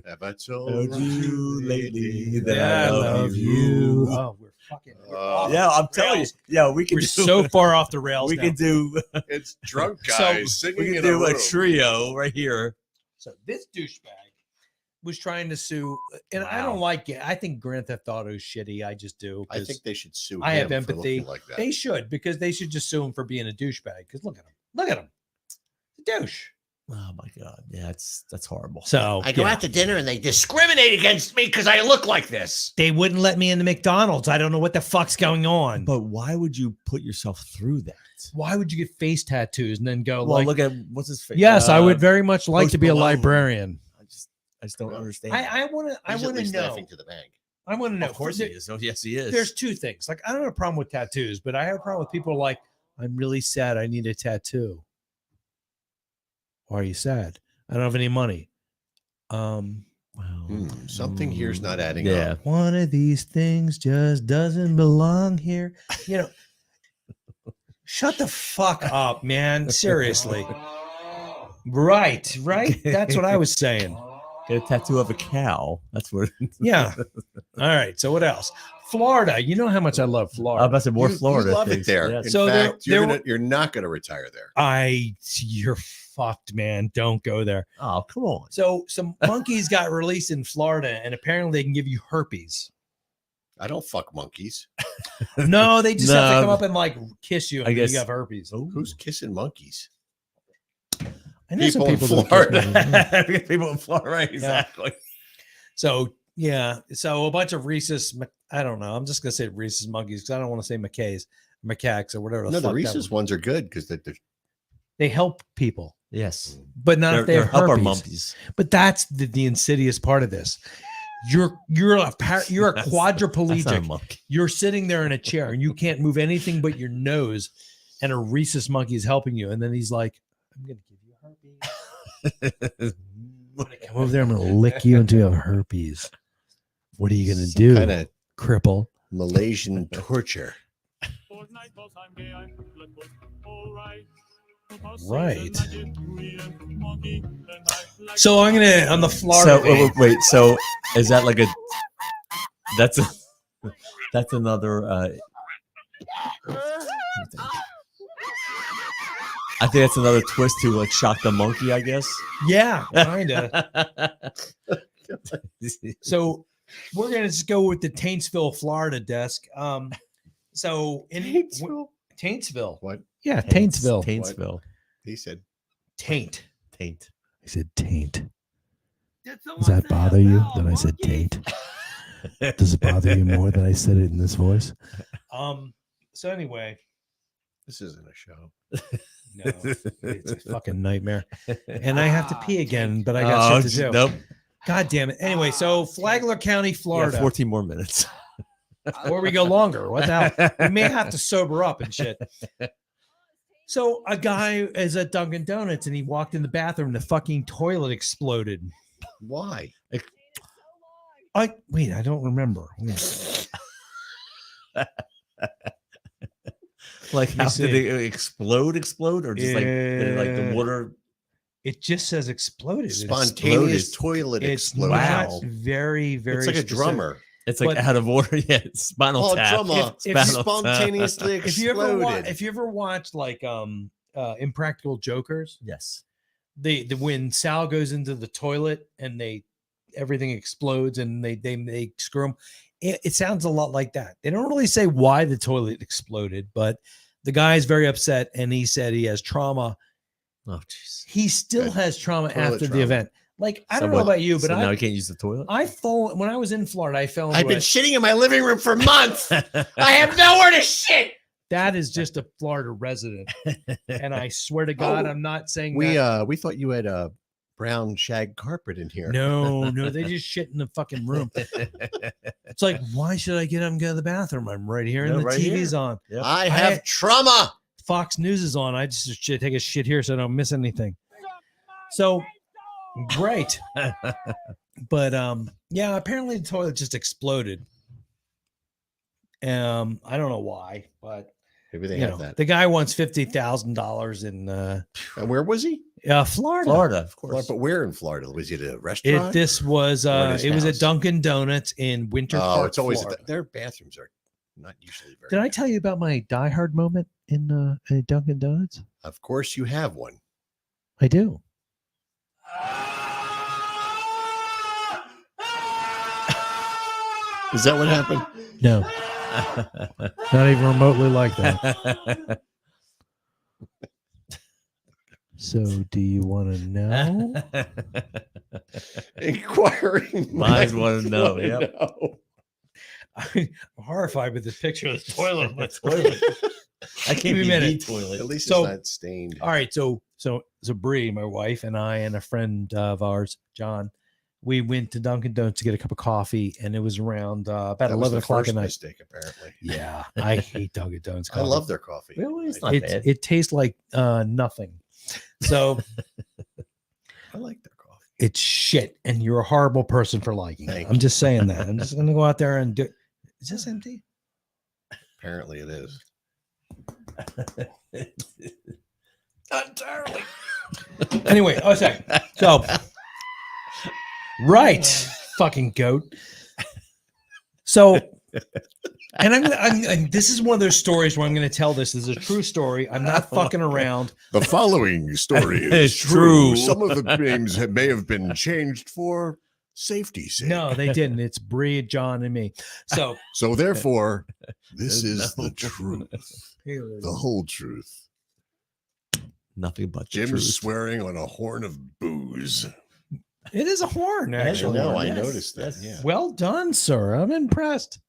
Have I Told told you lately that Yeah, I love you. Oh, we're fucking. We're off Yeah, the I'm telling you. rails. Yeah, we can We're do so far off the rails. we now. can do It's drunk So, guys singing we in can do a room. trio right here. So this douchebag was trying to sue, and I Wow. don't like it. I think Grand Theft Auto is shitty. I just do. I 'cause think they should sue. I have him for empathy. looking like that. They should, because they should just sue him for being a douchebag. Because look at him. Look at him. He's a douche. Oh my god. Yeah, that's horrible. So I go yeah. out to dinner and they discriminate against me because I look like this. They wouldn't let me in the McDonald's. I don't know what the fuck's going on. But why would you put yourself through that? Why would you get face tattoos and then go Well, like, look at what's his face. yes, I would very much like Post to be a Malone. librarian. I just don't understand. I want to. I He's at want to least know. laughing to the bank. I want to know. Of course he is. Oh, yes, he is. There's two things. Like I don't have a problem with tattoos, but I have a problem with people like, I'm really sad. I need a tattoo. Why are you sad? I don't have any money. Something here's not adding Yeah. up. One of these things just doesn't belong here. You know, shut the fuck up, man. Seriously. Right. That's what I was saying. Get a tattoo of a cow. That's what. Yeah. All right. So what else? Florida. You know how much I love Florida. I'm about to say more Florida. You love things. it there. Yes. In So fact, there- you're not going to retire there. You're fucked, man. Don't go there. Oh, come on. So some monkeys got released in Florida, and apparently they can give you herpes. I don't fuck monkeys. No, they just have to No. come up and like kiss you, and I then guess- you have herpes. Who's kissing monkeys? I know some People in people that kiss Florida. me. People in Florida, right? Exactly. So yeah, so a bunch of rhesus. I don't know. I'm just gonna say rhesus monkeys because I don't want to say macaques or whatever. No, the fuck that rhesus was. ones are good because They help people, Yes. but not if they have help our herpes. monkeys. But that's the insidious part of this. You're a That's not a quadriplegic. monkey. You're sitting there in a chair and you can't move anything but your nose, and a rhesus monkey is helping you. And then he's like, "I'm gonna give you herpes. I'm gonna come over there. I'm gonna lick you until you have herpes. What are you gonna do, kind of cripple?" Malaysian torture. Right. So I'm gonna on the Florida. So wait. So is that like a? That's another. I think that's another twist to like shock the monkey. I guess. yeah, kinda. So we're gonna just go with the Taintsville, Florida desk. So in Taintsville. What? Yeah, Taintsville. Taintsville. He said Taint. Taint. I said taint. Does that bother you that I said taint? Does it bother you more that I said it in this voice? So anyway, this isn't a show. no, it's a fucking nightmare. And I have to pee again, but I got shit to do. Nope. God damn it. Anyway, so Flagler County, Florida. 14 more minutes. Or we go longer. What the hell? We may have to sober up and shit. So a guy is at Dunkin' Donuts and he walked in the bathroom. The fucking toilet exploded. Why? I don't remember. Like, how see. did it explode, or just like did it, like the water? It just says exploded. Spontaneous toilet It's explosion. not very, very. It's like a specific. drummer. It's like But- out of order. Yeah, it's spinal Oh, tap. drummer. If It's you spontaneously If you ever exploded. if you ever watched like Impractical Jokers, Yes. the when Sal goes into the toilet and everything explodes and they screw him. It sounds a lot like that. They don't really say why the toilet exploded, but the guy is very upset and he said he has trauma. Oh, jeez. He still Good. has trauma Toilet after the trauma. event. Like, I So don't know what? about you, but So now he can't use the toilet. I fall when I was in Florida. I fell into I've been it. shitting in my living room for months. I have nowhere to shit. That is just a Florida resident, and I swear to God, Oh, I'm not saying We that. we thought you had a brown shag carpet in here. No, they just shit in the fucking room. It's like, why should I get up and go to the bathroom? I'm right here, No, and the right TV's here. on. Yep. I have trauma. Fox News is on. I just should take a shit here so I don't miss anything. So great. But yeah, apparently the toilet just exploded. I don't know why, but Maybe they you have know, that. the guy wants $50,000 in And where was he? Florida. Florida, of course. But where in Florida? Was he at a restaurant? This was Or in his it was at house? Dunkin' Donuts in Winter Park. Oh, it's always Florida. their bathrooms are not usually very. Did I tell you about my Die Hard moment in Dunkin' Donuts? Of course, you have one. I do. Is that what happened? No, not even remotely like that. So, do you want to know? Inquiring Minds want to know. wanna Yep. know. I'm horrified with this picture of the toilet. On my toilet. I can't Give me be a the minute. toilet. At least So- it's not stained. All right, so Bree, my wife, and I, and a friend of ours, John, we went to Dunkin' Donuts to get a cup of coffee, and it was around about That was 11 the o'clock first at night. mistake, apparently. Yeah, I hate Dunkin' Donuts I coffee. love their coffee. Really? It's I not do. bad. It tastes like nothing. So I like their coffee. it's shit, and you're a horrible person for liking it. Thank I'm just saying that. I'm just gonna go out there and do. Is this empty? Apparently, it is. Not entirely. Anyway, okay. So Right. Fucking goat. So, and I'm this is one of those stories where I'm going to tell this. This is a true story. I'm not fucking around. The following story is true. Some of the names may have been changed for safety's sake. No, they didn't. It's Bree, John, and me. So therefore, this is the truth. The whole truth. Nothing but the Jim's truth. swearing on a horn of booze. it is a horn, actually. No, I Yes. noticed that. Yeah. Well done, sir. I'm impressed.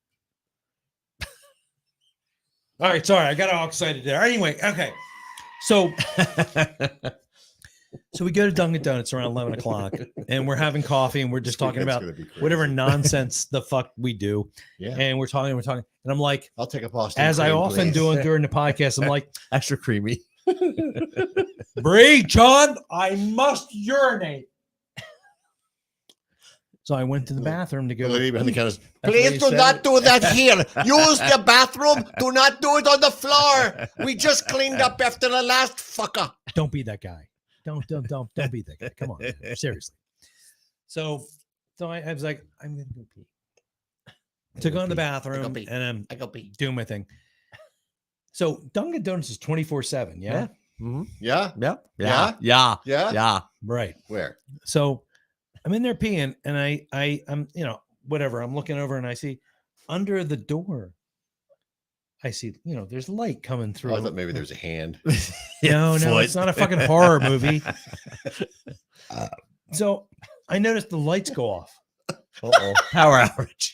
All right, sorry, I got all excited there. Anyway, okay. So we go to Dunkin' Donuts around 11 o'clock, and we're having coffee, and we're just talking about whatever nonsense the fuck we do. Yeah. And we're talking, and I'm like, I'll take a Boston as I cream, often please. do during the podcast, I'm like, Extra creamy. Bree, John, I must urinate. So I went to the bathroom to go. The lady behind the counter says, That's what he please do said. not do that here. Use the bathroom. Do not do it on the floor. We just cleaned up after the last fucker. Don't be that guy. Don't be that guy. Come on, man. Seriously. So I was like, I'm gonna go pee. To go in the bathroom, pee. and I go pee. doing my thing. So Dunkin' Donuts is 24/7. Yeah. Mm-hmm. Yeah. Yeah. Yeah? Yeah. Yeah. Yeah. Right. Where? So I'm in there peeing, and I'm whatever. I'm looking over, and I see under the door. I see there's light coming through. Oh, I thought maybe there's a hand. No, it's not a fucking horror movie. So I noticed the lights go off. Uh-oh. Power outage.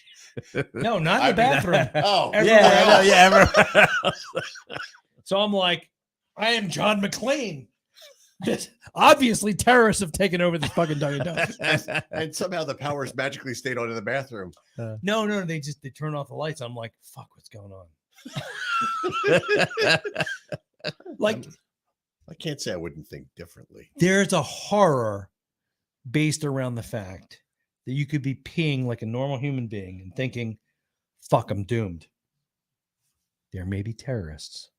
No, not in the bathroom. Oh, Everywhere else. Everywhere else. So I'm like, I am John McClane. Obviously, terrorists have taken over this fucking Dunkin' Donuts. And somehow the powers magically stayed on in the bathroom. No, they turn off the lights. I'm like, fuck, what's going on? Like, I can't say I wouldn't think differently. there's a horror based around the fact that you could be peeing like a normal human being and thinking, fuck, I'm doomed. There may be terrorists.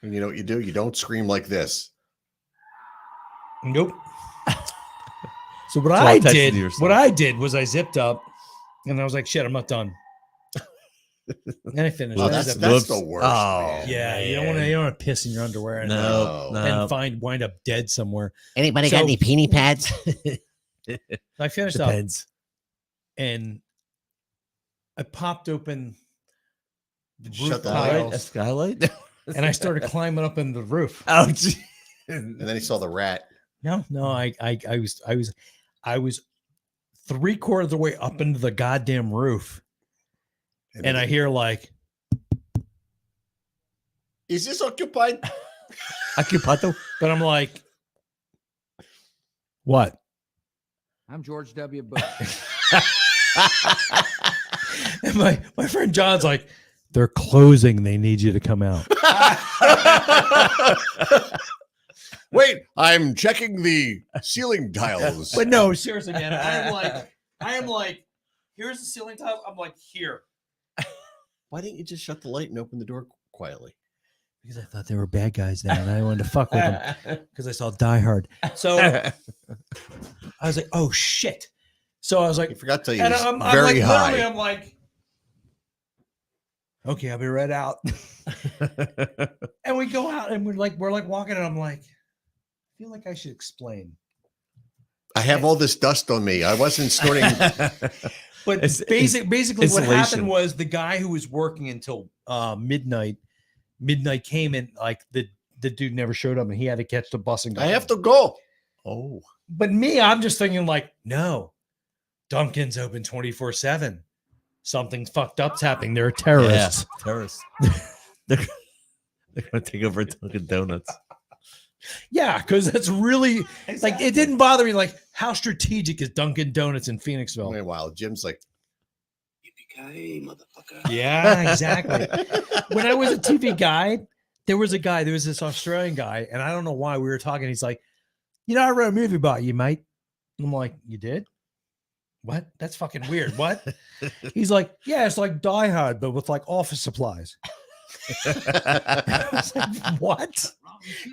And you know what you do? You don't scream like this. Nope. So what So I I'll text did, you yourself. what I did was I zipped up, and I was like, "Shit, I'm not done." And I finished. Oh, I that's zipped the up. worst. Oh, man. Yeah, you don't want to piss in your underwear and, No. and wind up dead somewhere. Anybody So- got any peenie pads? I finished Depends. up, and I popped open the roof Shut the A tiles, skylight? and I started climbing up into the roof. Oh, gee. And then he saw the rat. No, I was 3/4 of the way up into the goddamn roof, and I hear like, Is this occupied? Occupato? but I'm like, what? I'm George W. Bush. And my friend John's like, they're closing. They need you to come out. Wait, I'm checking the ceiling tiles. But no, seriously, man. I am like, here's the ceiling tile. I'm like, here. Why didn't you just shut the light and open the door quietly? Because I thought they were bad guys now, and I wanted to fuck with them because I saw Die Hard. So I was like, oh shit. So I was I like, forgot to tell you, and it's I'm very like, high. literally, I'm like, okay, I'll be right out. And we go out, and we're like walking, and I'm like, I feel like I should explain. I have all this dust on me. I wasn't snorting. But It's- basically what insulation. happened was the guy who was working until midnight came in, like the dude never showed up, and he had to catch the bus and go. I have to go. Oh. But me, I'm just thinking like, no, Dunkin's open 24/7. Something fucked up's happening. There are terrorists. Yeah, terrorists. they're going to take over Dunkin' Donuts. Yeah, because that's really like, it didn't bother me. Like, how strategic is Dunkin' Donuts in Phoenixville? Meanwhile, Jim's like, Yippee-ki-yay, motherfucker. Yeah, exactly. When I was a TV guide, there was this Australian guy, and I don't know why we were talking. He's like, I wrote a movie about you, mate. And I'm like, you did? What? That's fucking weird. What? He's like, yeah, it's like Die Hard, but with like office supplies. I was like, what?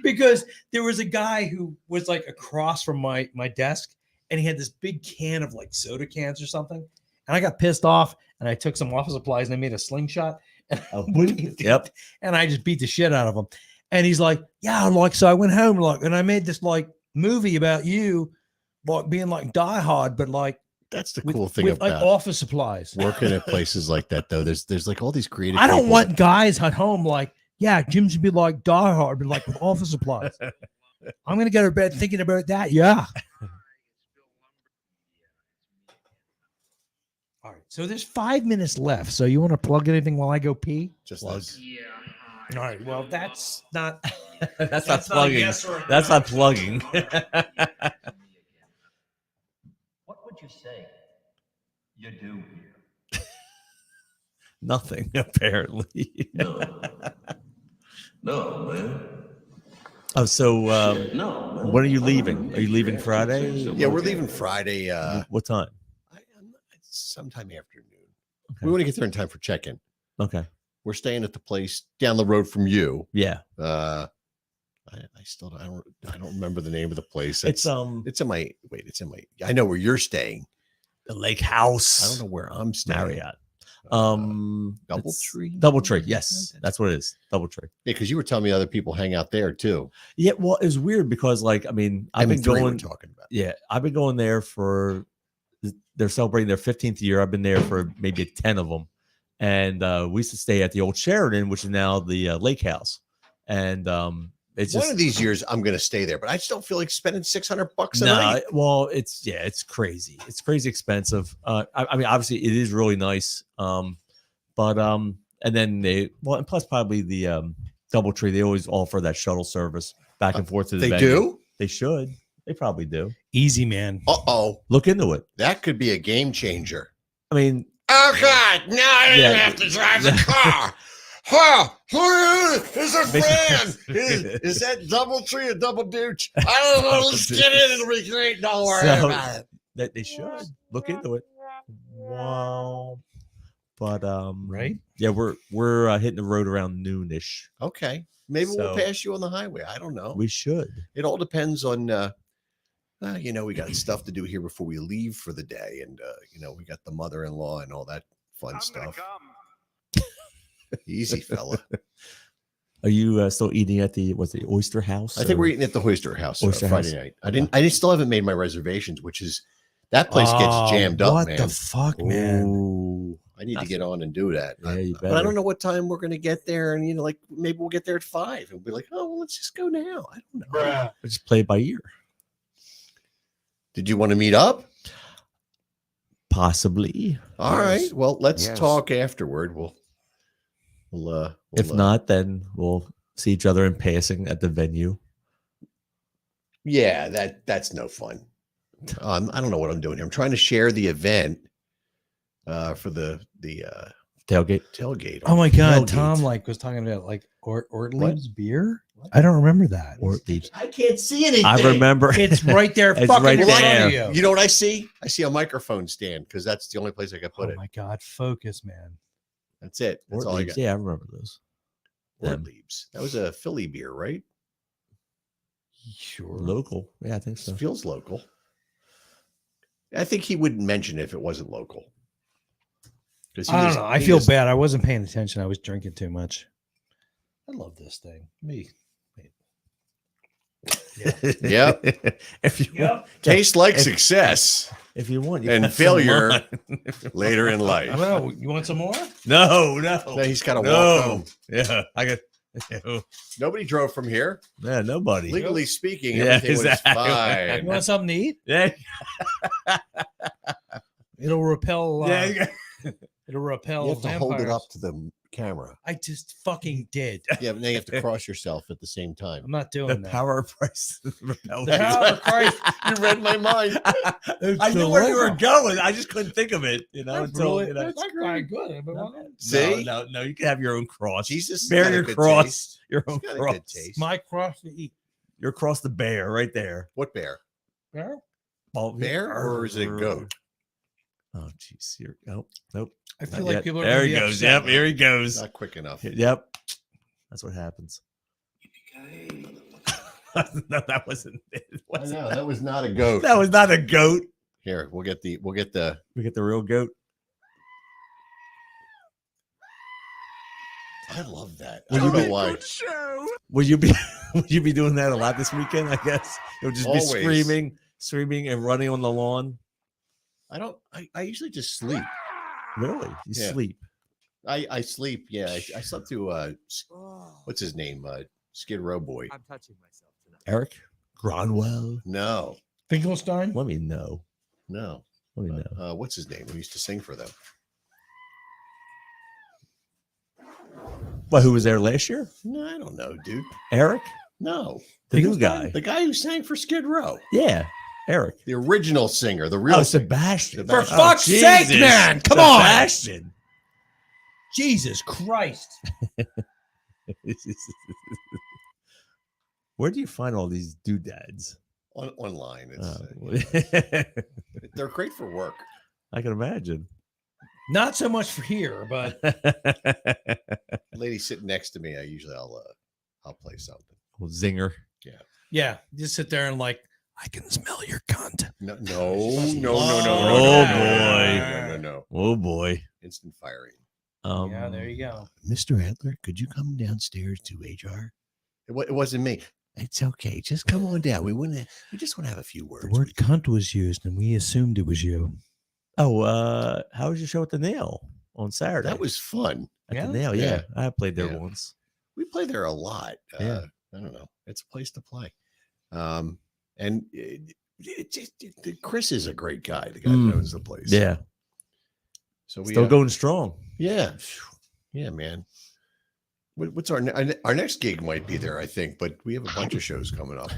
Because there was a guy who was like across from my desk, and he had this big can of like soda cans or something. And I got pissed off, and I took some office supplies and I made a slingshot. And, Yep. and I just beat the shit out of him. And he's like, yeah, like, so I went home, like, and I made this like movie about you, like being like Die Hard, but like That's the with, cool thing with about like office supplies. working at places like that, though. There's like all these creative. I don't people. want guys at home like, yeah, Jim should be like Die Hard, but like with office supplies. I'm gonna go to bed thinking about that. Yeah. All right. So there's 5 minutes left. So you want to plug anything while I go pee? Just plug. this. All right. Well, that's not. That's not plugging. That's not plugging. What would you say you do here? Nothing, apparently. No, man. Oh, so No, man. when are you leaving? Are you leaving Friday? Yeah, we're leaving Friday. What time? Sometime afternoon. We want to get there in time for check-in. Okay. We're staying at the place down the road from you. Yeah. I still I don't remember the name of the place. It's in my I know where you're staying. The Lake House. I don't know where I'm staying. Marriott. Doubletree. Doubletree. Yes, that's what it is. Doubletree. Yeah, because you were telling me other people hang out there too. Yeah. Well, it was weird because, like, I mean, I've been we're going. talking about. Yeah, I've been going there for. They're celebrating their 15th year. I've been there for maybe 10 of them, and we used to stay at the old Sheridan, which is now the Lake House. And it's just one of these years I'm going to stay there, but I just don't feel like spending $600 a no. night. Well, it's crazy. It's crazy expensive. I mean, obviously, it is really nice. But and then and plus probably the Doubletree. They always offer that shuttle service back and forth to the They venue. do? They should. They probably do. Easy, man. Uh-oh. Look into it. That could be a game changer. I mean, Oh God! Now I Yeah. didn't have to drive the car. Huh? Is a fan? Is that Doubletree or Double Dooch? I don't know. Let's get in and we can. Don't worry So, about it. that they should look into it. Wow. But right? Yeah, we're hitting the road around noonish. Okay. Maybe we'll So- pass you on the highway. I don't know. We should. It all depends on we got stuff to do here before we leave for the day. And we got the mother-in-law and all that fun stuff. Easy, fella. Are you still eating at the Oyster House? I think or- we're eating at the Oyster House Oyster Friday House. night. I still haven't made my reservations, which is that place gets jammed up, What man. the fuck, man? Ooh. I need to get on and do that. Yeah, you But I better. don't know what time we're going to get there. And, maybe we'll get there at 5 and be like, oh, well, let's just go now. I don't know. Just play it by ear. Did you want to meet up? Possibly. All right. Well, let's Yes. talk afterward. If not, then we'll see each other in passing at the venue. Yeah, that's no fun. I don't know what I'm doing here. I'm trying to share the event for the Tailgate. Oh my god, Tailgate. Tom was talking about Ortlieb's beer. I don't remember that. Ortlieb's. I can't see anything. I remember. It's right there. It's fucking right in front there. of you. You know what I see? I see a microphone stand because that's the only place I could put Oh it. my god, focus, man. That's it. That's all I Ortlieb's. got. Yeah, I remember those. Them. Ortlieb's. That was a Philly beer, right? Sure. Local. Yeah, I think so. Feels local. I think he wouldn't mention it if it wasn't local. I don't know. I feel bad. I wasn't paying attention. I was drinking too much. I love this thing. Me. Yep. If you want, Tastes like success if you want, you and got some failure wine. later in life. Well, you want some more? No. No, he's got to No. walk home. Yeah, I got. Nobody drove from here. Yeah, nobody. Legally speaking, Yeah, everything exactly. was fine. You want something to eat? Yeah, It'll repel. yeah. You got, It'll repel. You have to hold it vampires. up to the camera. I just fucking did. Yeah, but now you have to cross yourself at the same time. I'm not doing the that. power of price. repels The you. power of Christ. You read my mind. I knew where you were going. I just couldn't think of it. That's Until really, you know. that's quite good. See? No. You can have your own cross. Jesus, bear got a your good cross. taste. Your He's own got a cross. good taste. My cross to eat. Your cross, the bear, right there. What bear? Bear? Oh, Bear or is it a goat? Oh, jeez. Here. Nope. I feel Not like yet. people are There gonna he be goes. upset. Yep. Here he goes. Not quick enough. Yep. That's what happens. No, that wasn't it. I know that was not a goat. That was not a goat. Here, we'll get the We get the real goat. I love that. I don't know why. Will you be will you be doing that a lot this weekend? I guess you'll just Always. be screaming and running on the lawn. I usually just sleep. Really? You Yeah. sleep? I sleep. Yeah, I slept through what's his name? Skid Row boy. I'm touching myself tonight. Eric Gronwell? No, Finkelstein? Let me know. no. Let me know. What's his name? Who used to sing for them? Well, who was there last year? No, I don't know, dude. Eric? No, The new guy. the guy who sang for Skid Row, Yeah. Eric. the original singer, the real Oh, singer. Sebastian. For Sebastian. fuck's sake, Jesus. man! Come on! Sebastian. Jesus Christ! Where do you find all these doodads? Online. Oh. They're great for work. I can imagine. Not so much for here, but Lady sitting next to me, I'll play something. Well, zinger. yeah, just sit there and like, I can smell your cunt. No. Oh, Oh boy. Instant firing. Yeah, there you go. Mr. Adler, could you come downstairs to HR? It wasn't me. It's okay. Just come on down. We just want to have a few words. The word cunt was used, and we assumed it was you. Oh, how was your show at the Nail on Saturday? That was fun. At the Nail, yeah. Yeah. I played there Yeah. once. We play there a lot. Yeah. I don't know. It's a place to play. And Chris is a great guy. The guy that owns the place. Yeah. So we Still going strong. Yeah. Yeah, man. What's our next gig might be there, I think, but we have a bunch of shows coming up.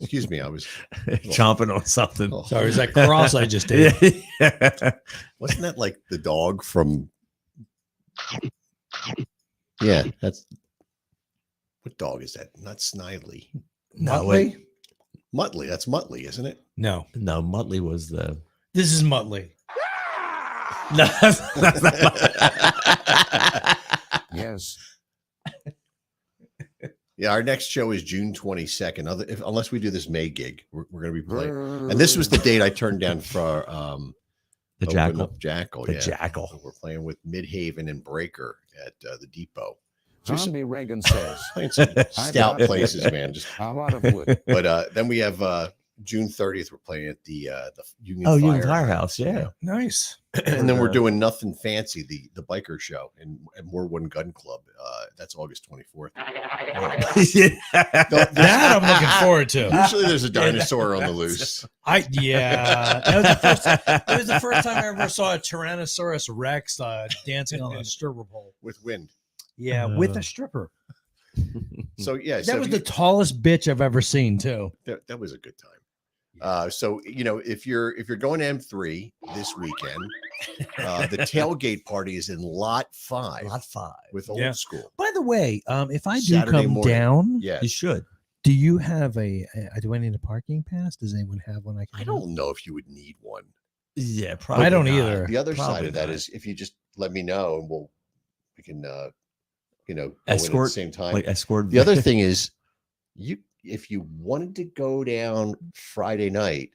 Excuse me, I was chomping on something. Oh. Sorry, is that cross I just did? Wasn't that like the dog from? Yeah, that's what dog is that? Not Snidely. No, Muttley? Muttley. That's Muttley, isn't it? No, Muttley was the. this is Muttley. No, Yes. Yeah, our next show is June 22nd. Unless we do this May gig, we're going to be playing. And this was the date I turned down for the Open Jackal. Up Jackal. The Yeah. Jackal. So we're playing with Midhaven and Breaker at the Depot. Zombie Reagan says. Playing some stout places, man. Just a lot of wood. But then we have June 30th. We're playing at the Union. Union Firehouse. Yeah. Nice. And then we're doing Nothing Fancy, the biker show in War One Gun Club. That's August 24th. That I'm looking forward to. Usually there's a dinosaur on the loose. That was the first time I ever saw a Tyrannosaurus Rex dancing on a stripper pole With wind. Yeah, with a stripper. So yeah, That was the tallest bitch I've ever seen too. That was a good time. So if you're going to M3 this weekend, the tailgate party is in Lot 5. Lot 5 with Old School. By the way, if I do Saturday come morning. down, Yeah, You should. do you have do I need a parking pass? Does anyone have one? I don't know if you would need one. Yeah, probably. I don't not. either. The other Probably side of that not. is if you just let me know and we can go in at Escort, the same time. like escort. The other thing is if you wanted to go down Friday night,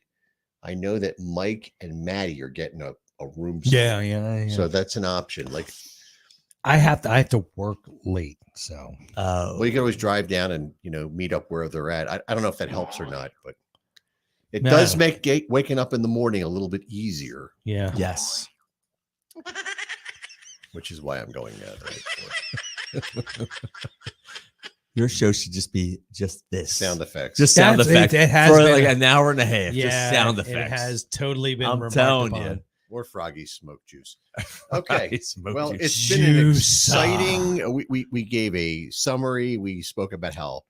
I know that Mike and Maddie are getting a room. Yeah. So that's an option. Like I have to work late, so well, you can always drive down and meet up where they're at. I don't know if that helps or not, but it does make waking up in the morning a little bit easier. yeah. Yes. Which is why I'm going Your show should just be just this. sound effects. Just sound That's- effects. it has for been like a- an hour and a half. Yeah, just sound effects. It has totally been. I'm remarked telling upon. you. Or Froggy smoke juice. Okay. Smoke Well, juice. it's been an Juice. exciting. We gave a summary. We spoke about how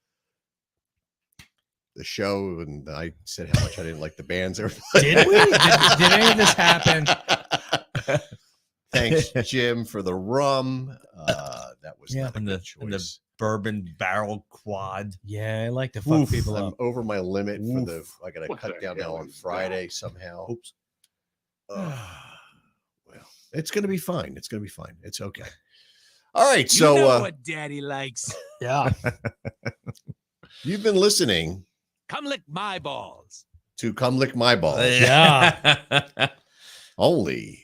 the show, and I said how much I didn't like the bands. Did we? Did any of this happen? Thanks, Jim, for the rum. That was not a and good and the choice. bourbon barrel quad. Yeah, I like to fuck people I'm up. over my limit for Oof. the. I got to cut down now on Friday somehow. Oops. Well, it's gonna be fine. It's gonna be fine. It's okay. All right. So what Daddy likes. Yeah. You've been listening Come lick my balls. to Come Lick My Balls. Yeah. Only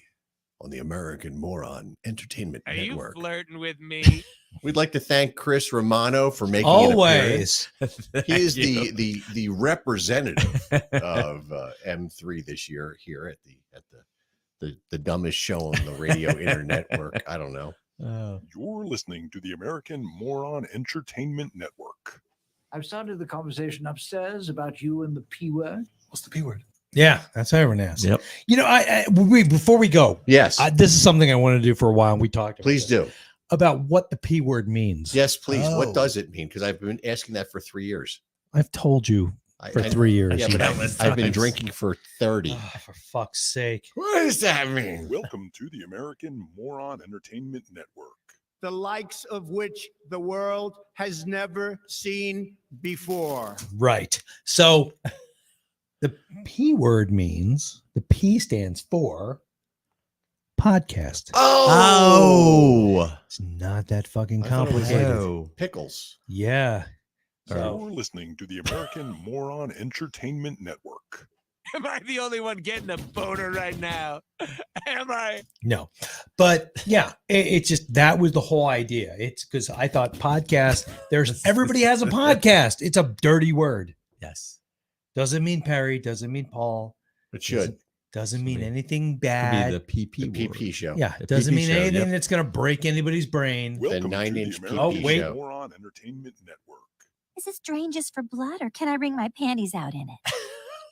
on the American Moron Entertainment Are Network. you flirting with me? We'd like to thank Chris Romano for making an appearance. Always. He is the representative of M3 this year here at the dumbest show on the radio internet network. I don't know. You're listening to the American Moron Entertainment Network. I've started the conversation upstairs about you and the P word. What's the P word? Yeah, that's how everyone asks. Yep. You know, before we go, Yes, this is something I want to do for a while, and we talked about please do. about what the P word means. Yes, please. Oh. What does it mean? Because I've been asking that for 3 years. I've told you for 3 years. Yeah, but I've been drinking for 30. Oh, for fuck's sake. What does that mean? Welcome to the American Moron Entertainment Network. The likes of which the world has never seen before. Right. So the P word means the P stands for podcast. Oh. It's not that fucking I thought it was complicated. pickles. Yeah. You're listening to the American Moron Entertainment Network. Am I the only one getting a boner right now? Am I? No, but yeah, it's just that was the whole idea. It's because I thought podcast. Everybody has a podcast. It's a dirty word. Yes. Doesn't mean Perry. Doesn't mean Paul. It should. Doesn't mean anything Could bad. be the PP PP show. Yeah, The it doesn't PP mean show, anything yep. that's gonna break anybody's brain. Welcome The 9 to inch the PP American wait. show. Moron Entertainment Network. Is this drain just for blood, or can I wring my panties out in it?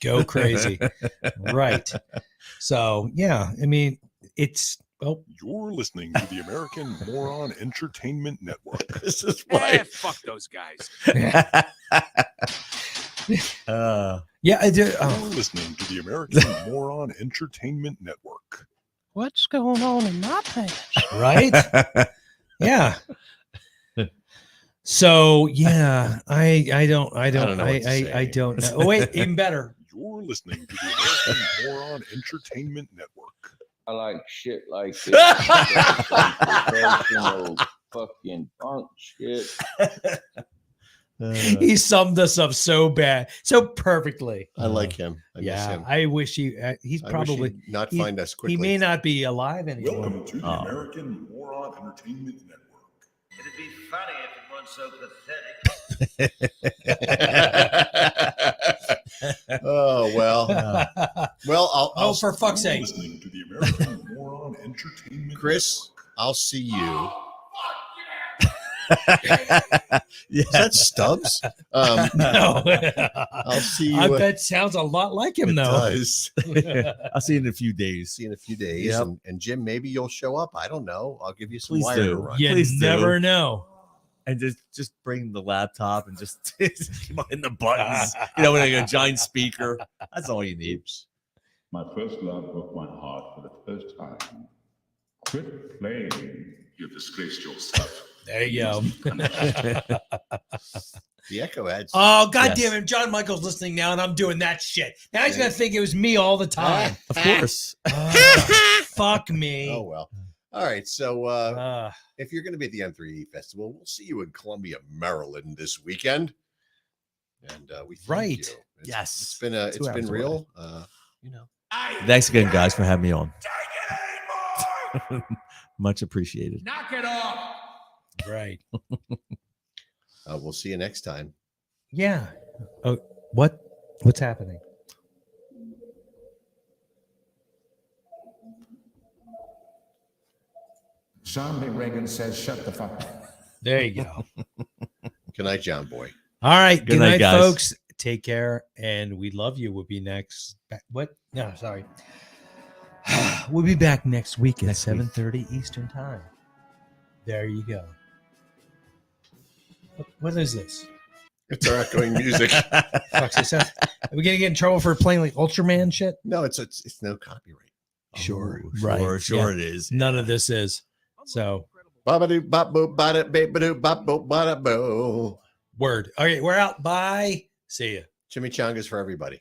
Go crazy. Right. So yeah, I mean, it's You're listening to the American Moron Entertainment Network. This is Fuck those guys. yeah, I do. You're listening to the American Moron Entertainment Network. What's going on in my pants? Right? Yeah. So yeah, I don't know what to say. I don't know. Oh wait, even better. You're listening to the American Moron Entertainment Network. I like shit like this. Professional fucking punk shit. He summed us up so bad, so perfectly. I like him. I miss him. I wish he's I wish probably he'd not find us quickly. He may not be alive anymore. Welcome to the American Moron Entertainment Network. It'd be funny if it weren't so pathetic. Oh well. Well, I'll for fuck's sake. Listening to the American Moron Entertainment Chris, I'll see you. Yeah. Is that Stubbs? No. I'll see you. I bet sounds a lot like him It though. does. I'll see you in a few days. See you in a few days. Yep. And Jim, maybe you'll show up. I don't know. I'll give you some Please wire do. to run. You Please do. never know. And just bring the laptop and just in the buttons, like a giant speaker. That's all you need. My first love broke my heart for the first time. Quit playing. You've disgraced yourself. There you go. The echo adds. Oh god Yes. damn it! John Michael's listening now, and I'm doing that shit. Now he's gonna think it was me all the time. Of course. Fuck me. Oh well. All right. So if you're going to be at the M3E Festival, we'll see you in Columbia, Maryland this weekend. And we thank Right. you. Yes. It's been 2 it's been hours real. Thanks again, guys, for having me on. Much appreciated. Knock it off. Right. We'll see you next time. Yeah. Oh, what's happening? Sean B. Reagan says, shut the fuck up. There you go. Good night, John Boy. All right. Good night, guys. folks. Take care, and we love you. We'll be next. What? No, sorry. We'll be back next week at 7:30 Eastern Time. There you go. What is this? It's our outgoing music. Fuck's this up? Are we gonna get in trouble for playing like Ultraman shit? No, it's no copyright. Sure, Oh, right? Sure Yeah. it is. None of this is. So Ba-ba-doo, ba-boo, ba-da, ba-ba-doo, ba-bo, ba-da-boo. word. Okay, we're out. Bye. See ya. Chimichangas for everybody.